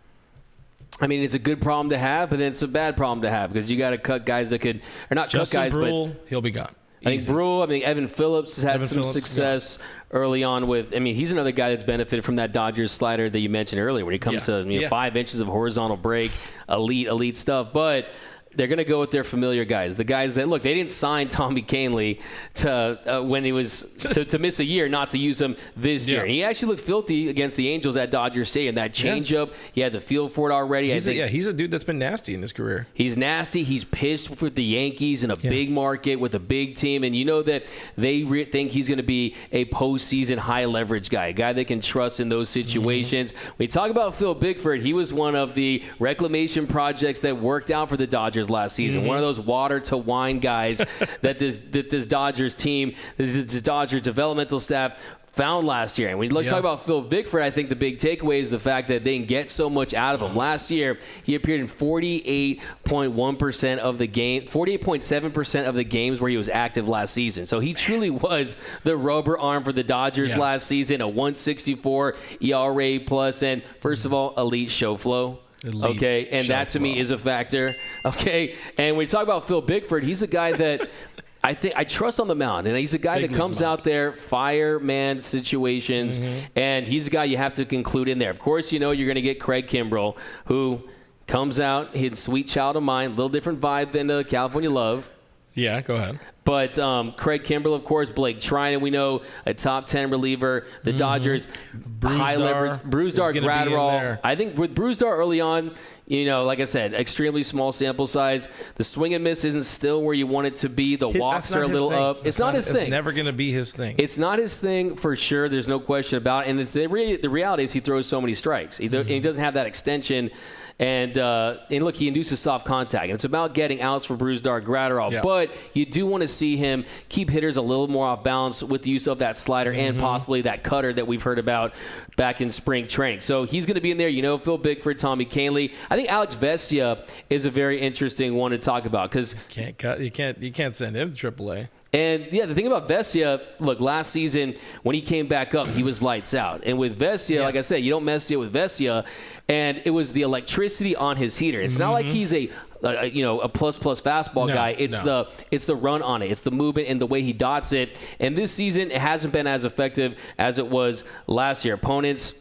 I mean, it's a good problem to have, but then it's a bad problem to have because you got to cut guys that could, or not Justin cut guys, Brule, but he'll be gone. I think Evan Phillips has had some success early on with. I mean, he's another guy that's benefited from that Dodgers slider that you mentioned earlier when it comes to 5 inches of horizontal break, elite stuff, but. They're going to go with their familiar guys. The guys that, look, they didn't sign Tommy Kenley to when he was to miss a year, not to use him this year. And he actually looked filthy against the Angels at Dodger Stadium. That changeup, he had the feel for it already. He's a dude that's been nasty in his career. He's nasty. He's pitched with the Yankees in a big market with a big team. And you know that they think he's going to be a postseason high leverage guy, a guy they can trust in those situations. When you talk about Phil Bigford, he was one of the reclamation projects that worked out for the Dodgers last season. One of those water to wine guys that this Dodgers team, this Dodgers developmental staff found last year. And when you talk about Phil Bigford, I think the big takeaway is the fact that they can get so much out of him. Last year, he appeared in 48.1% of the game, 48.7% of the games where he was active last season. So he truly was the rubber arm for the Dodgers last season, a 164 ERA plus, and first of all, elite show flow. Okay, and that to me is a factor. Okay, and when you talk about Phil Bigford, he's a guy that I think I trust on the mound, and he's a guy that comes out there, fireman situations, and he's a guy you have to conclude in there. Of course, you're going to get Craig Kimbrell, who comes out, his sweet child of mine, a little different vibe than California Love. Yeah, go ahead. But Craig Kimbrell, of course, Blake Trinan, we know, a top 10 reliever. The Dodgers, high leverage. Brusdar, Gratterall. I think with Brusdar early on, like I said, extremely small sample size. The swing and miss isn't still where you want it to be. The walks are a little up. It's not his thing. It's never going to be his thing. It's not his thing for sure. There's no question about it. And the reality is he throws so many strikes. He doesn't have that extension. And look, he induces soft contact. And it's about getting outs for Brusdar, Gratterall. Yeah. But you do want to see him keep hitters a little more off balance with the use of that slider and possibly that cutter that we've heard about back in spring training. So he's going to be in there. Phil Bigford, Tommy Kenley. I think Alex Vestia is a very interesting one to talk about because you can't send him to AAA. And, the thing about Vestia, look, last season when he came back up, he was lights out. And with Vestia, like I said, you don't mess with Vestia. And it was the electricity on his heater. It's not like he's a plus fastball guy. It's the run on it. It's the movement and the way he dots it. And this season, it hasn't been as effective as it was last year. Opponents...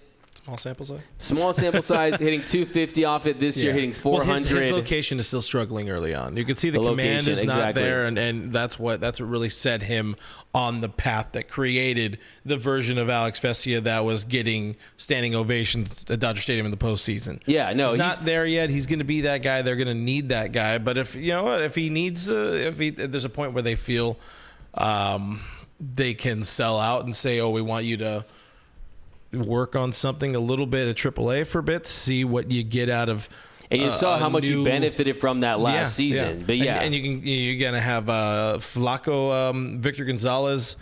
Small sample size, hitting 250 off it this year, hitting 400. Well, his location is still struggling early on. You can see the command is not there, and that's what really set him on the path that created the version of Alex Vestia that was getting standing ovations at Dodger Stadium in the postseason. Yeah, no, he's not there yet. He's going to be that guy. They're going to need that guy. But if he needs, if there's a point where they feel they can sell out and say, "Oh, we want you to work on something a little bit at AAA for a bit, see what you get out of." And you saw how much you benefited from that last season. Yeah. But and you're gonna have Flaco, Victor Gonzalez,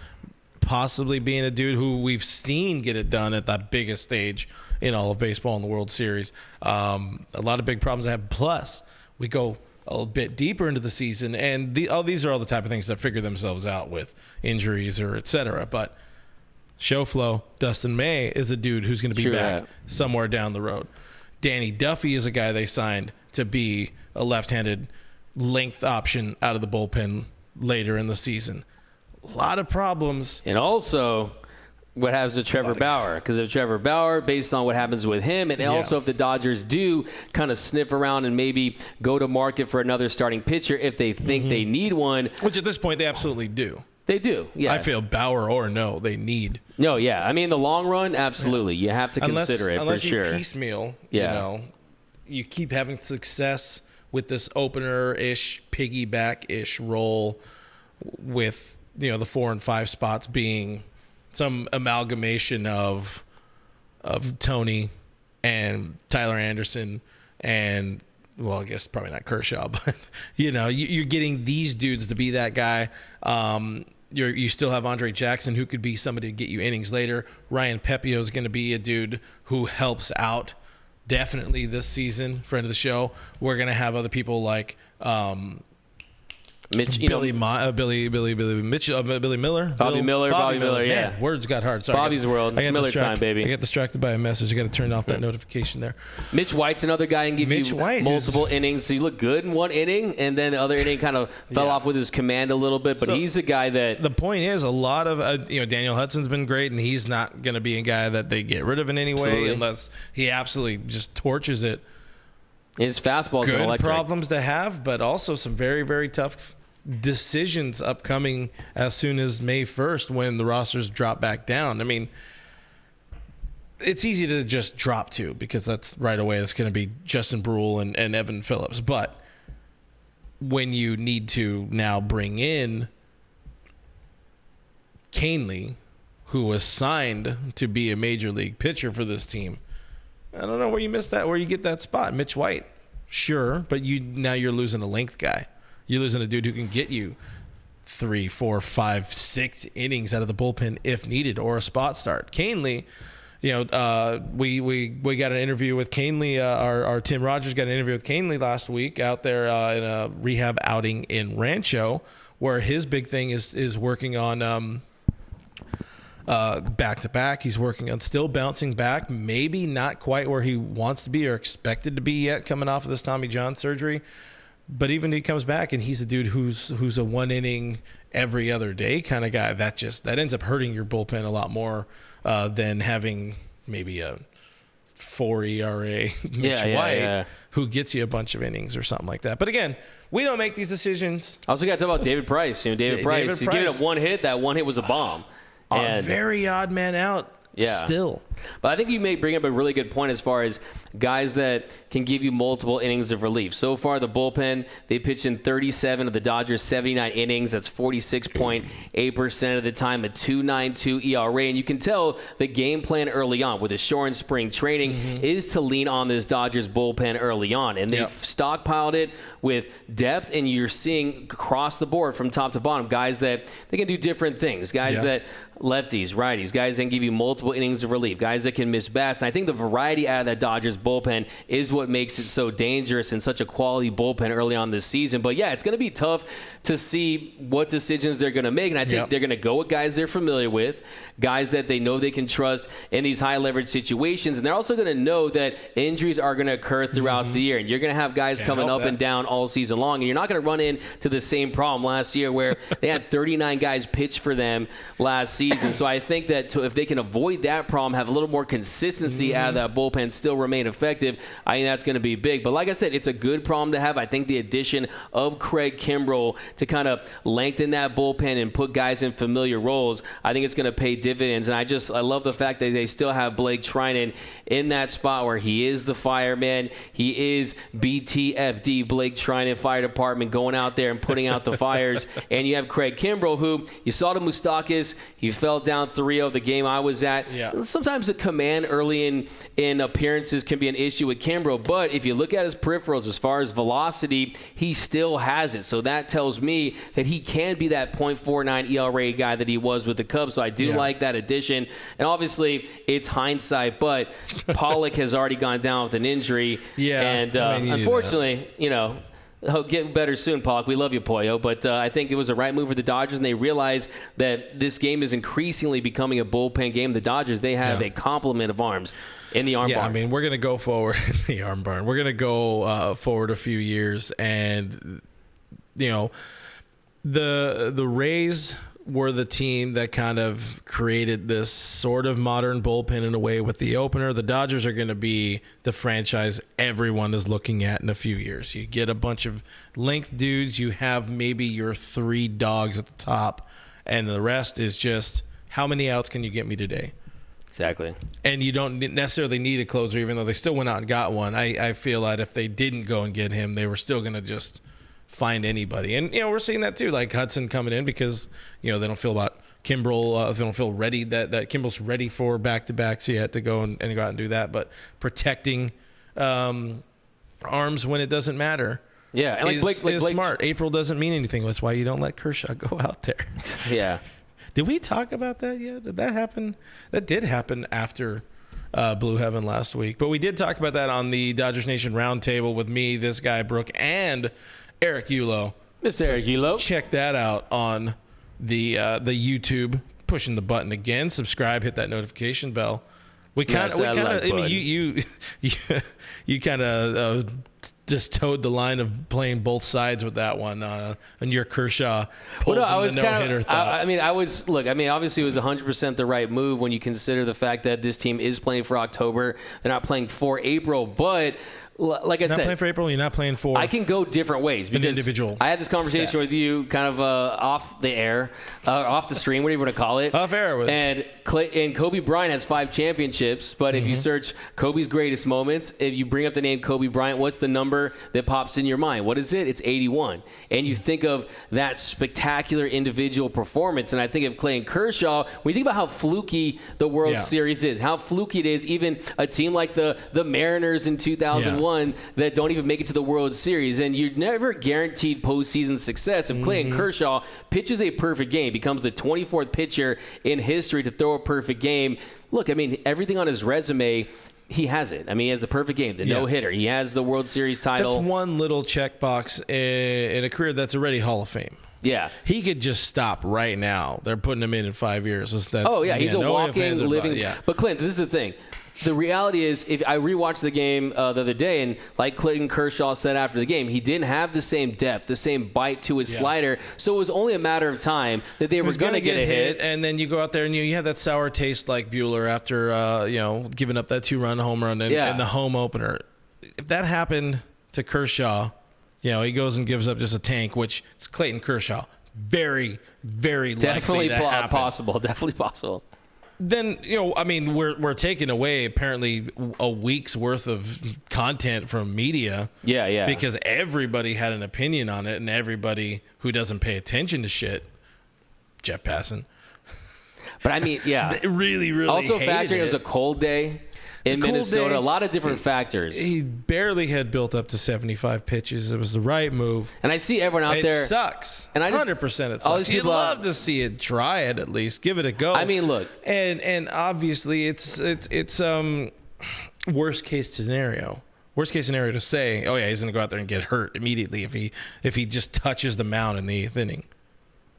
possibly being a dude who we've seen get it done at that biggest stage in all of baseball in the World Series. A lot of big problems I have. Plus, we go a bit deeper into the season, and these are all the type of things that figure themselves out with injuries or et cetera. But show flow, Dustin May is a dude who's going to be back somewhere down the road. Danny Duffy is a guy they signed to be a left-handed length option out of the bullpen later in the season. A lot of problems. And also, what happens to Trevor Bauer? Because if Trevor Bauer, based on what happens with him, and also if the Dodgers do kind of sniff around and maybe go to market for another starting pitcher if they think they need one. Which at this point they absolutely do. They do, yeah. I feel Bauer or no, they need. No, yeah. I mean, the long run, absolutely. You have to consider it for sure. Unless you piecemeal, you keep having success with this opener-ish, piggyback-ish role with the 4 and 5 spots being some amalgamation of Tony and Tyler Anderson and, well, I guess probably not Kershaw, but you're getting these dudes to be that guy. You still have Andre Jackson, who could be somebody to get you innings later. Ryan Pepio is going to be a dude who helps out definitely this season. Friend of the show. We're going to have other people like Mitch, Billy Miller, Bobby Miller. Yeah, man, words got hard. Sorry, Bobby's World. It's Miller time, baby. I got distracted by a message. I got to turn off that notification there. Mitch White's another guy and give you multiple innings. So you look good in one inning, and then the other inning kind of fell off with his command a little bit. But he's a guy that. The point is, a lot of Daniel Hudson's been great, and he's not going to be a guy that they get rid of in any way unless he absolutely just torches it. His fastball is good electric. Problems to have, but also some very, very tough decisions upcoming as soon as May 1st when the rosters drop back down. I mean, it's easy to just drop 2 because that's right away. It's going to be Justin Brule and Evan Phillips. But when you need to now bring in Kenley, who was signed to be a major league pitcher for this team, I don't know where you miss that, where you get that spot. Mitch White, sure, but now you're losing a length guy. You're losing a dude who can get you 3, 4, 5, 6 innings out of the bullpen if needed, or a spot start. Kenley, we got an interview with Kenley. Our Tim Rogers got an interview with Kenley last week out there in a rehab outing in Rancho, where his big thing is working on back-to-back. He's working on still bouncing back, maybe not quite where he wants to be or expected to be yet coming off of this Tommy John surgery. But even if he comes back and he's a dude who's a 1 inning every other day kind of guy, that ends up hurting your bullpen a lot more than having maybe a 4 ERA Mitch White who gets you a bunch of innings or something like that. But again, we don't make these decisions. Also got to talk about David Price. David Price, he's giving up 1 hit. That 1 hit was a bomb. A very odd man out. Yeah. Still. But I think you may bring up a really good point as far as guys that can give you multiple innings of relief. So far, the bullpen, they pitched in 37 of the Dodgers' 79 innings. That's 46.8% of the time, a 2.92 ERA. And you can tell the game plan early on with a short spring training is to lean on this Dodgers bullpen early on. And they've stockpiled it with depth, and you're seeing across the board from top to bottom guys that they can do different things, guys that lefties, righties, guys that can give you multiple innings of relief, guys that can miss bats. And I think the variety out of that Dodgers bullpen is what makes it so dangerous and such a quality bullpen early on this season. But yeah, it's going to be tough to see what decisions they're going to make. And I think they're going to go with guys they're familiar with, guys that they know they can trust in these high leverage situations. And they're also going to know that injuries are going to occur throughout the year. And you're going to have guys coming up and down all season long. And you're not going to run into the same problem last year where they had 39 guys pitch for them last season. So I think that if they can avoid that problem, have a little more consistency out of that bullpen, still remain effective, I think that's going to be big. But like I said, it's a good problem to have. I think the addition of Craig Kimbrell to kind of lengthen that bullpen and put guys in familiar roles, I think it's going to pay dividends. And I love the fact that they still have Blake Trinan in that spot where he is the fireman. He is BTFD, Blake Trinan Fire Department, going out there and putting out the fires. And you have Craig Kimbrell, who you saw to Moustakas. He fell down 3-0 the game I was at. Sometimes the command early in appearances can be an issue with Kimbrell, but if you look at his peripherals as far as velocity, he still has it. So that tells me that he can be that .49 ERA guy that he was with the Cubs. So I do like that addition. And obviously, it's hindsight, but Pollock has already gone down with an injury. And unfortunately, he'll get better soon, Pollock. We love you, Pollo. But I think it was a right move for the Dodgers, and they realize that this game is increasingly becoming a bullpen game. The Dodgers, they have a complement of arms in the arm barn. I mean, we're going to go forward in the arm barn. We're going to go forward a few years. And, the Rays were the team that kind of created this sort of modern bullpen in a way with the opener. The Dodgers are going to be the franchise everyone is looking at in a few years. You get a bunch of length dudes. You have maybe your 3 dogs at the top, and the rest is just how many outs can you get me today? Exactly. And you don't necessarily need a closer, even though they still went out and got one. I feel that if they didn't go and get him, they were still going to just find anybody. And, we're seeing that too, like Hudson coming in because, they don't feel about Kimbrel, they don't feel ready that Kimbrel's ready for back-to-back, so you had to go and go out and do that. But protecting arms when it doesn't matter. Yeah, and is smart. April doesn't mean anything. That's why you don't let Kershaw go out there. Yeah. Did we talk about that yet? Did that happen? That did happen after Blue Heaven last week. But we did talk about that on the Dodgers Nation Roundtable with me, this guy, Brook, and Eric Yulo. Mr. Eric Yulo. Check that out on the YouTube. Pushing the button again. Subscribe. Hit that notification bell. You kind of just towed the line of playing both sides with that one on your Kershaw pull from the no-hitter thoughts. Obviously it was 100% the right move when you consider the fact that this team is playing for October. They're not playing for April, but like I said, not playing for April. You're not playing for. I can go different ways because individual. I had this conversation with you, kind of off the air, off the stream, whatever you want to call it. Off air. And Kobe Bryant has 5 championships, but if you search Kobe's greatest moments, if you bring up the name Kobe Bryant, what's the number that pops in your mind? What is it? It's 81. And you think of that spectacular individual performance, and I think of Clayton Kershaw. When you think about how fluky the World Series is, how fluky it is, even a team like the Mariners in 2001 that don't even make it to the World Series, and you're never guaranteed postseason success. If Clayton Kershaw pitches a perfect game, becomes the 24th pitcher in history to throw a perfect game, look, everything on his resume, he has it. He has the perfect game, the no-hitter. He has the World Series title. That's one little checkbox in a career that's already Hall of Fame. Yeah. He could just stop right now. They're putting him in 5 years. He's a walking, living. But Clint, this is the thing. The reality is, if I rewatched the game the other day, and like Clayton Kershaw said after the game, he didn't have the same depth, the same bite to his slider, so it was only a matter of time that they were going to get a hit. And then you go out there and you have that sour taste like Buehler after giving up that 2-run home run in the home opener. If that happened to Kershaw, he goes and gives up just a tank, which is Clayton Kershaw. Very, very definitely likely to happen. Definitely possible. Then, we're taking away apparently a week's worth of content from media. Yeah. Because everybody had an opinion on it, and everybody who doesn't pay attention to shit, Jeff Passan. But really, really also factoring it was it. A cold day in Minnesota, a lot of different factors. He barely had built up to 75 pitches. It was the right move. And I see everyone out there. It sucks. And 100% it sucks. You'd love to see it, try it at least, give it a go. Look. And obviously it's worst case scenario. Worst case scenario to say, oh yeah, he's gonna go out there and get hurt immediately if he just touches the mound in the 8th inning.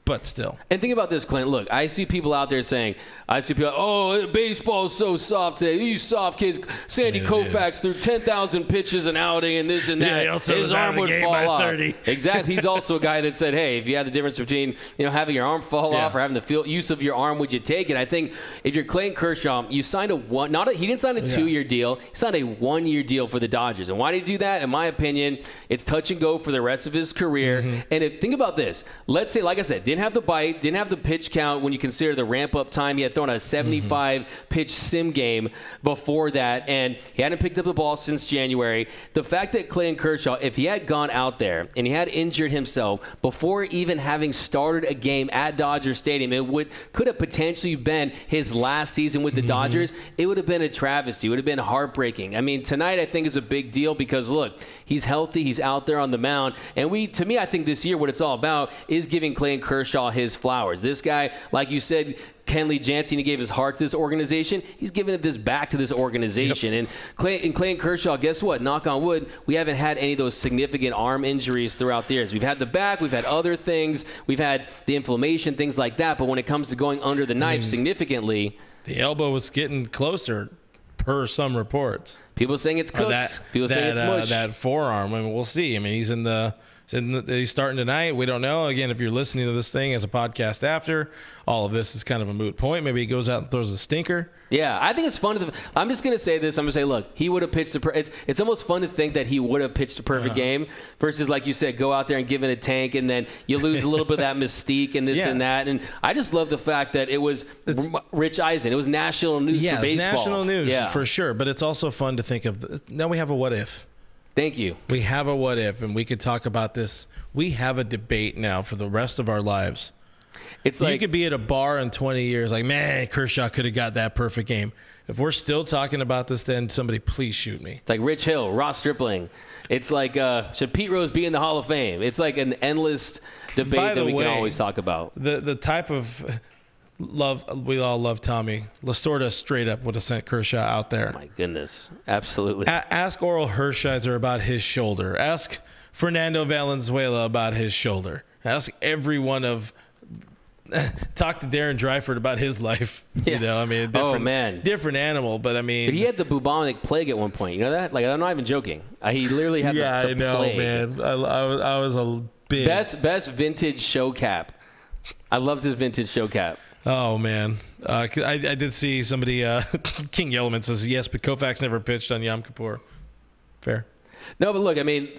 But still. And think about this, Clint. Look, I see people out there saying, baseball's so soft today. These soft kids, Sandy Koufax threw 10,000 pitches an outing and this and that. His arm would fall off. 30. Exactly. He's also a guy that said, hey, if you had the difference between having your arm fall off or having the use of your arm, would you take it? I think if you're Clayton Kershaw, you signed he didn't sign a 2-year deal. He signed a 1-year deal for the Dodgers. And why did he do that? In my opinion, it's touch and go for the rest of his career. And think about this. Let's say, like I said, didn't have the bite, didn't have the pitch count when you consider the ramp-up time. He had thrown a 75-pitch sim game before that, and he hadn't picked up the ball since January. The fact that Clayton Kershaw, if he had gone out there and he had injured himself before even having started a game at Dodger Stadium, it could have potentially been his last season with the Dodgers. It would have been a travesty. It would have been heartbreaking. Tonight I think is a big deal because, look, he's healthy. He's out there on the mound. And to me, I think this year what it's all about is giving Clayton Kershaw his flowers. This guy, like you said, Kenley Jensen, he gave his heart to this organization. He's giving this back to this organization. And Clayton Kershaw, guess what? Knock on wood, we haven't had any of those significant arm injuries throughout the years. We've had the back, we've had other things, we've had the inflammation, things like that. But when it comes to going under the knife significantly, the elbow was getting closer per some reports. People saying it's cooked. People saying it's mush. That forearm, we'll see. He's starting tonight. We don't know. Again, if you're listening to this thing as a podcast after, all of this is kind of a moot point. Maybe he goes out and throws a stinker. Yeah, I think it's fun. I'm just going to say this. I'm going to say, look, he would have pitched it's almost fun to think that he would have pitched a perfect game versus, like you said, go out there and give it a tank, and then you lose a little bit of that mystique and this and that. And I just love the fact that it was Rich Eisen. It was national news for baseball. Yeah, national news for sure. But it's also fun to think of, now we have a what if. Thank you. We have a what if, and we could talk about this. We have a debate now for the rest of our lives. It's You like could be at a bar in 20 years like, man, Kershaw could have got that perfect game. If we're still talking about this, then somebody please shoot me. it's like Rich Hill, Ross Stripling. It's like should Pete Rose be in the Hall of Fame? It's like an endless debate that we can always talk about. The type of love we all love Tommy Lasorda straight up would have sent Kershaw out there. My goodness, absolutely. Ask Oral Hershiser about his shoulder. Ask Fernando Valenzuela about his shoulder. Ask every one of. Talk to Darren Dreifert about his life. Yeah. You know, I mean, different animal. But I mean, But he had the bubonic plague at one point. You know that? Like, I'm not even joking. He literally had the I know, plague. man. I was a big Best vintage show cap. I loved his vintage show cap. Oh man, I did see somebody. King Yellowman says yes, but Koufax never pitched on Yom Kippur. Fair. No, but look, I mean,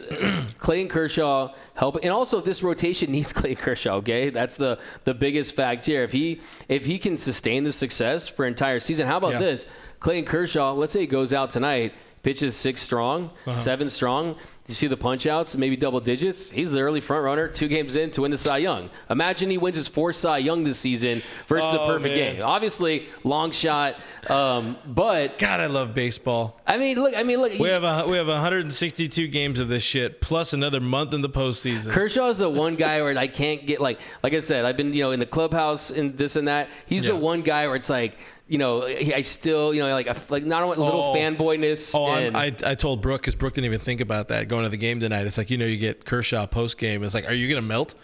Clayton Kershaw help, and also this rotation needs Clayton Kershaw. Okay, that's the biggest fact here. If he can sustain the success for an entire season, how about this? Clayton Kershaw, let's say he goes out tonight, pitches 6 strong, 7 strong. You see the punch outs, maybe double digits. He's the early front runner 2 games in to win the Cy Young. Imagine he wins his 4th Cy Young this season versus a perfect game. Obviously, long shot, but God, I love baseball. I mean, look. We have 162 games of this shit plus another month in the postseason. Kershaw is the one guy where I can't get like I said, I've been in the clubhouse and this and that. He's the one guy where it's like. I still, not a little fanboyness. I told Brook, because Brook didn't even think about that going to the game tonight. It's like, you get Kershaw post game. It's like, are you going to melt?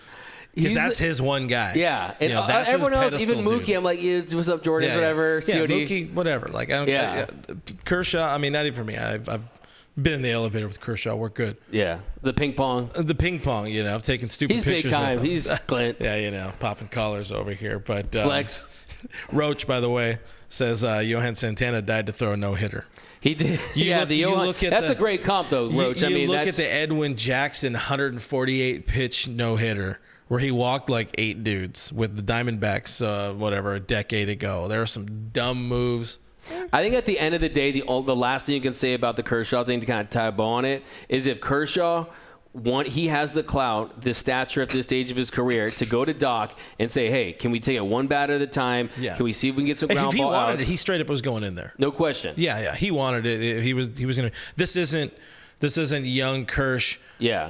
Because that's his one guy. Yeah. And everyone else, even Mookie, dude. I'm like, what's up, Jordan? Whatever. Yeah, COD. Mookie, whatever. Like, I don't Kershaw, I mean, not even for me. I've been in the elevator with Kershaw. We're good. Yeah. The ping pong. I've taken stupid He's pictures. He's big time. Of him. He's Clint. Yeah, popping collars over here. But flex. Roach, by the way, says Johan Santana died to throw a no-hitter. He did. That's a great comp, though, Roach. Look at the Edwin Jackson 148 pitch no-hitter where he walked like 8 dudes with the Diamondbacks, a decade ago. There are some dumb moves. I think at the end of the day, the last thing you can say about the Kershaw thing to kind of tie a bow on it is if Kershaw he has the clout, the stature at this stage of his career to go to Doc and say, hey, can we take it one batter at a time? Yeah. Can we see if we can get some ground ball outs? If he straight up was going in there. No question. Yeah. He wanted it. He was going to. This isn't young Kersh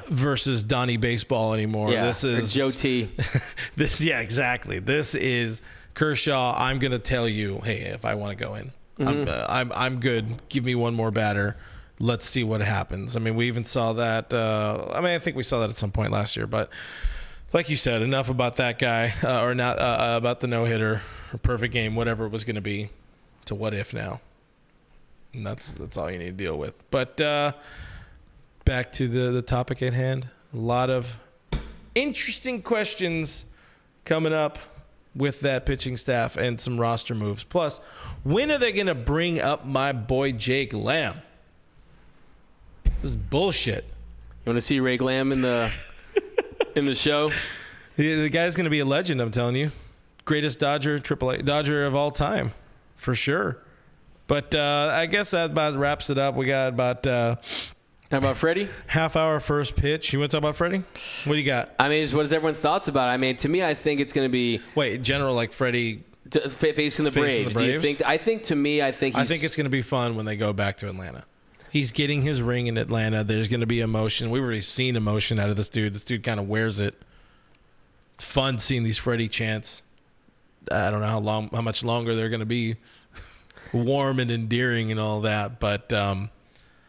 versus Donnie Baseball anymore. Yeah. This is Joe T. Exactly. This is Kershaw. I'm going to tell you, hey, if I want to go in, I'm good. Give me one more batter. Let's see what happens. I mean, we even saw that. I think we saw that at some point last year. But like you said, enough about that guy or not about the no-hitter or perfect game, whatever it was going to be. To what if now? And that's all you need to deal with. But back to the topic at hand. A lot of interesting questions coming up with that pitching staff and some roster moves. Plus, when are they going to bring up my boy Jake Lamb? This is bullshit. You want to see Ray Glam in the show? The guy's going to be a legend, I'm telling you. Greatest AAA Dodger of all time, for sure. But I guess that about wraps it up. We got about... Talk about Freddie? Half-hour first pitch. You want to talk about Freddie? What do you got? I mean, what is everyone's thoughts about it? I mean, to me, I think it's going to be... Wait, general, like Freddie... Facing the Braves. Do you think... I think it's going to be fun when they go back to Atlanta. He's getting his ring in Atlanta. There's going to be emotion. We've already seen emotion out of this dude. This dude kind of wears it. It's fun seeing these Freddie chants. I don't know how much longer they're going to be warm and endearing and all that. But and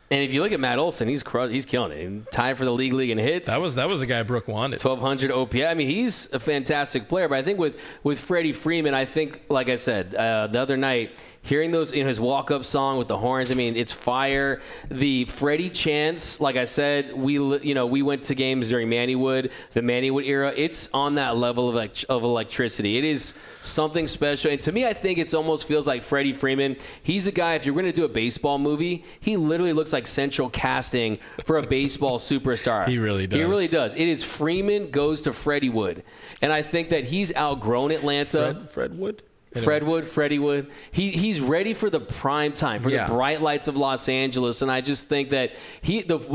if you look at Matt Olson, he's killing it. Tied for the league in hits. That was the guy Brook wanted. 1,200 OPS. I mean, he's a fantastic player. But I think with Freddie Freeman, I think, like I said the other night, hearing those in his walk-up song with the horns, I mean, it's fire. The Freddie chants, like I said, we went to games during Mannywood, the Mannywood era. It's on that level of electricity. It is something special. And to me, I think it almost feels like Freddie Freeman. He's a guy, if you're going to do a baseball movie, he literally looks like central casting for a baseball superstar. He really does. He really does. It is Freeman goes to Freddie Wood. And I think that he's outgrown Atlanta. Fred Wood? Freddie Wood. He's ready for the prime time, for the bright lights of Los Angeles, and I just think that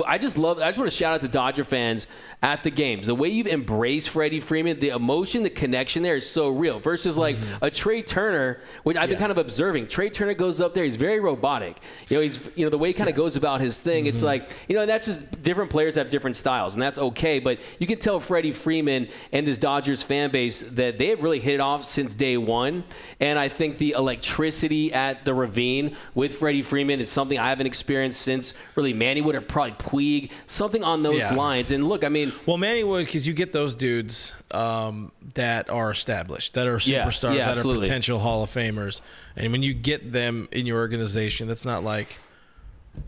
I just want to shout out to Dodger fans at the games. The way you've embraced Freddie Freeman, the emotion, the connection there is so real. Versus like a Trey Turner, which I've been kind of observing. Trey Turner goes up there, he's very robotic. He's the way he kind of goes about his thing. It's like and that's just different players have different styles, and that's okay. But you can tell Freddie Freeman and this Dodgers fan base that they have really hit it off since day one. And I think the electricity at the Ravine with Freddie Freeman is something I haven't experienced since really Manny Wood or probably Puig, something on those lines. And look, I mean, well, Manny Wood, because you get those dudes that are established, that are superstars, that are potential Hall of Famers, and when you get them in your organization, it's not like,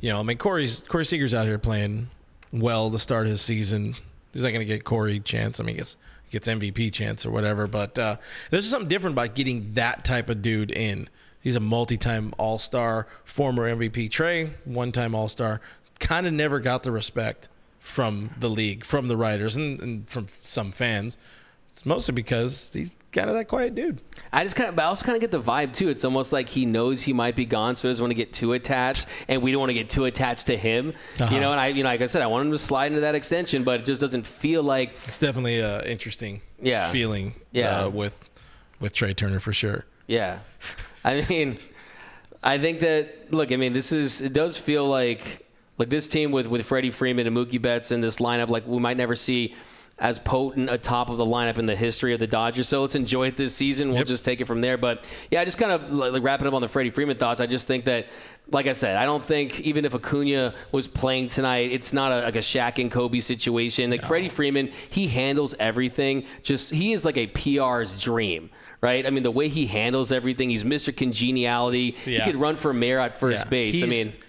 I mean, Corey Seager's out here playing well to start his season. He's not going to get Corey chance. I mean, he gets MVP chance or whatever. But there's something different about getting that type of dude in. He's a multi-time All-Star, former MVP. Trey, one-time All-Star, kind of never got the respect from the league, from the writers, and from some fans. It's mostly because he's kind of that quiet dude. I also kind of get the vibe too. It's almost like he knows he might be gone, so he doesn't want to get too attached, and we don't want to get too attached to him. And like I said, I want him to slide into that extension, but it just doesn't feel like it's definitely an interesting feeling. With Trey Turner for sure. Yeah, I mean, I think that it does feel like this team with Freddie Freeman and Mookie Betts in this lineup, like we might never see as potent a top of the lineup in the history of the Dodgers. So let's enjoy it this season. We'll just take it from there. But yeah, I just kind of like wrapping up on the Freddie Freeman thoughts. I just think that, like I said, I don't think even if Acuna was playing tonight, it's not like a Shaq and Kobe situation. Like Freddie Freeman, he handles everything. He is like a PR's dream. Right? I mean, the way he handles everything, he's Mr. Congeniality. He could run for mayor at first base.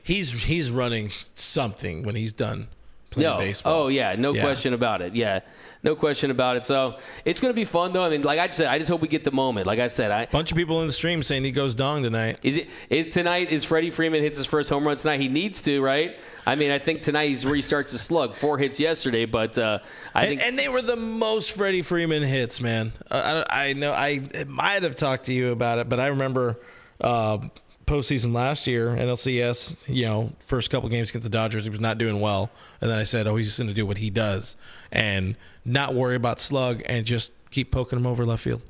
He's running something when he's done playing baseball. Oh, yeah. No question about it. Yeah. No question about it. So it's going to be fun, though. I mean, like I said, I just hope we get the moment. Like I said, bunch of people in the stream saying he goes dong tonight. Is Freddie Freeman hits his first home run tonight? He needs to, right? I mean, I think tonight he's where he starts to slug. 4 hits yesterday, but I think... And they were the most Freddie Freeman hits, man. I know I might have talked to you about it, but I remember... postseason last year, NLCS, first couple games against the Dodgers, he was not doing well. And then I said, he's just going to do what he does and not worry about slug and just keep poking him over left field.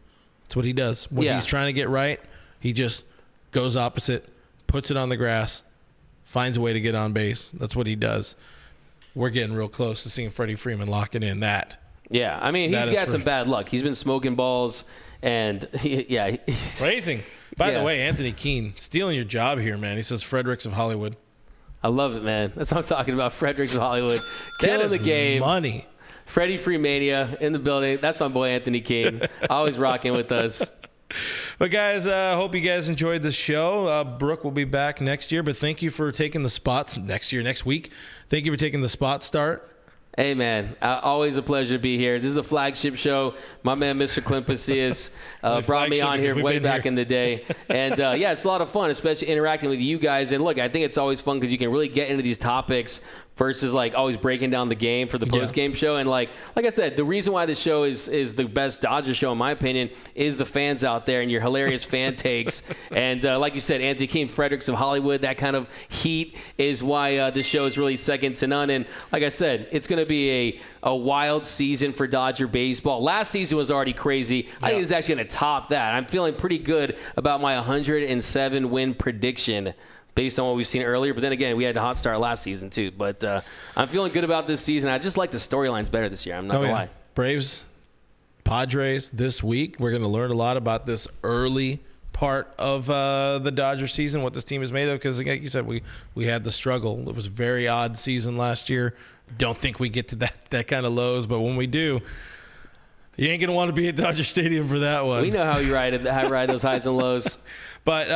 That's what he does. When he's trying to get right, he just goes opposite, puts it on the grass, finds a way to get on base. That's what he does. We're getting real close to seeing Freddie Freeman locking in that. Yeah, I mean, he's got some bad luck. He's been smoking balls, and he's raising. By the way, Anthony Keene, stealing your job here, man. He says Fredericks of Hollywood. I love it, man. That's what I'm talking about, Fredericks of Hollywood. Killing the game. Money. Freddie Freemania in the building. That's my boy, Anthony Keene. Always rocking with us. But, guys, hope you guys enjoyed the show. Brook will be back next year, but thank you for taking the spots next week. Thank you for taking the spot start. Hey, man, always a pleasure to be here. This is the flagship show. My man, Mr. Clint Pasillas, brought me on here way back in the day. And, it's a lot of fun, especially interacting with you guys. And, look, I think it's always fun because you can really get into these topics versus, like, always breaking down the game for the post-game show. And, like I said, the reason why this show is the best Dodgers show, in my opinion, is the fans out there and your hilarious fan takes. And, like you said, Anthony Keene, Fredericks of Hollywood, that kind of heat is why this show is really second to none. And, like I said, it's going to be a wild season for Dodger baseball. Last season was already crazy. I think it's actually going to top that. I'm feeling pretty good about my 107 win prediction based on what we've seen earlier. But then again, we had a hot start last season too. But I'm feeling good about this season. I just like the storylines better this year. I'm not going to lie. Braves, Padres this week. We're going to learn a lot about this early part of the Dodger season, what this team is made of. Because like you said, we had the struggle. It was a very odd season last year. Don't think we get to that kind of lows, but when we do, you ain't gonna want to be at Dodger Stadium for that one. We know how you ride those highs and lows. But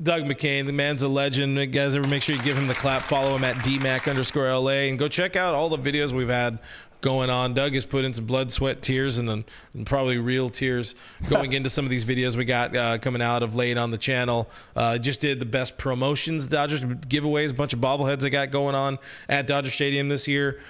Doug McKain, the man's a legend. You guys ever make sure you give him the clap. Follow him at DMac_LA and go check out all the videos we've had going on. Doug has put in some blood, sweat, tears, and probably real tears going into some of these videos we got coming out of late on the channel. Just did the best promotions, Dodgers giveaways, a bunch of bobbleheads I got going on at Dodger Stadium this year.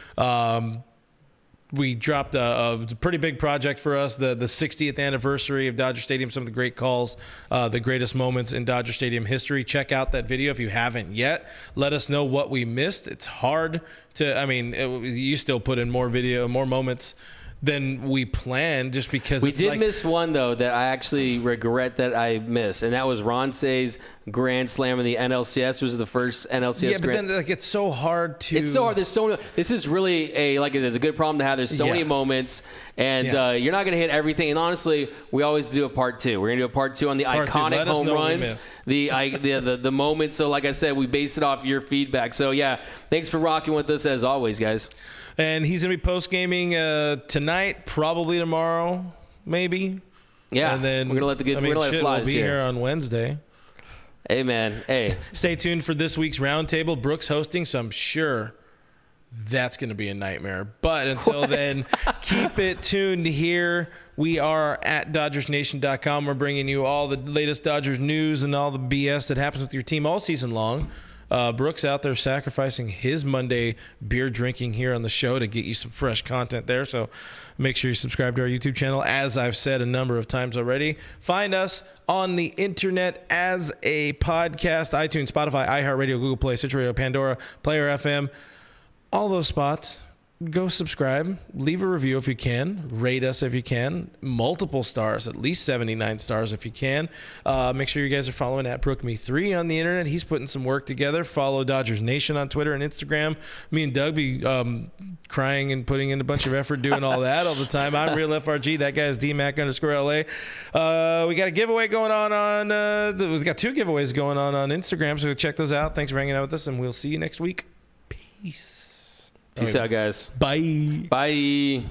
we dropped a pretty big project for us, the 60th anniversary of Dodger Stadium, some of the great calls, the greatest moments in Dodger Stadium history. Check out that video if you haven't yet. Let us know what we missed. It's hard to, you still put in more moments than we planned, just because we did miss one though that I actually regret that I missed, and that was Ron Say's grand slam in the NLCS. Was the first NLCS. Yeah, but then it's so hard to. It's so hard. This is really it's a good problem to have. There's so many moments, and you're not going to hit everything. And honestly, we always do a part two. We're going to do a part two on the iconic home runs, the moments. So like I said, we base it off your feedback. So yeah, thanks for rocking with us as always, guys. And he's going to be post-gaming tonight, probably tomorrow, maybe. Yeah, and then we're going to let the good we're going to let it fly we'll be here on Wednesday. Hey, man. Hey. Stay tuned for this week's roundtable. Brooks hosting, so I'm sure that's going to be a nightmare. But until then, keep it tuned here. We are at DodgersNation.com. We're bringing you all the latest Dodgers news and all the BS that happens with your team all season long. Brooks out there sacrificing his Monday beer drinking here on the show to get you some fresh content there. So make sure you subscribe to our YouTube channel, as I've said a number of times already. Find us on the internet as a podcast: iTunes, Spotify, iHeartRadio, Google Play, Stitcher Radio, Pandora, Player FM, all those spots. Go subscribe, leave a review if you can, rate us if you can, multiple stars, at least 79 stars if you can. Make sure you guys are following at BrookMe3 on the internet. He's putting some work together. Follow Dodgers Nation on Twitter and Instagram. Me and Doug be crying and putting in a bunch of effort doing all that all the time. I'm Real FRG. That guy is DMac_LA. We got a giveaway going on we've got 2 giveaways going on Instagram, so check those out. Thanks for hanging out with us, and we'll see you next week. Peace. Peace out, guys. Bye. Bye.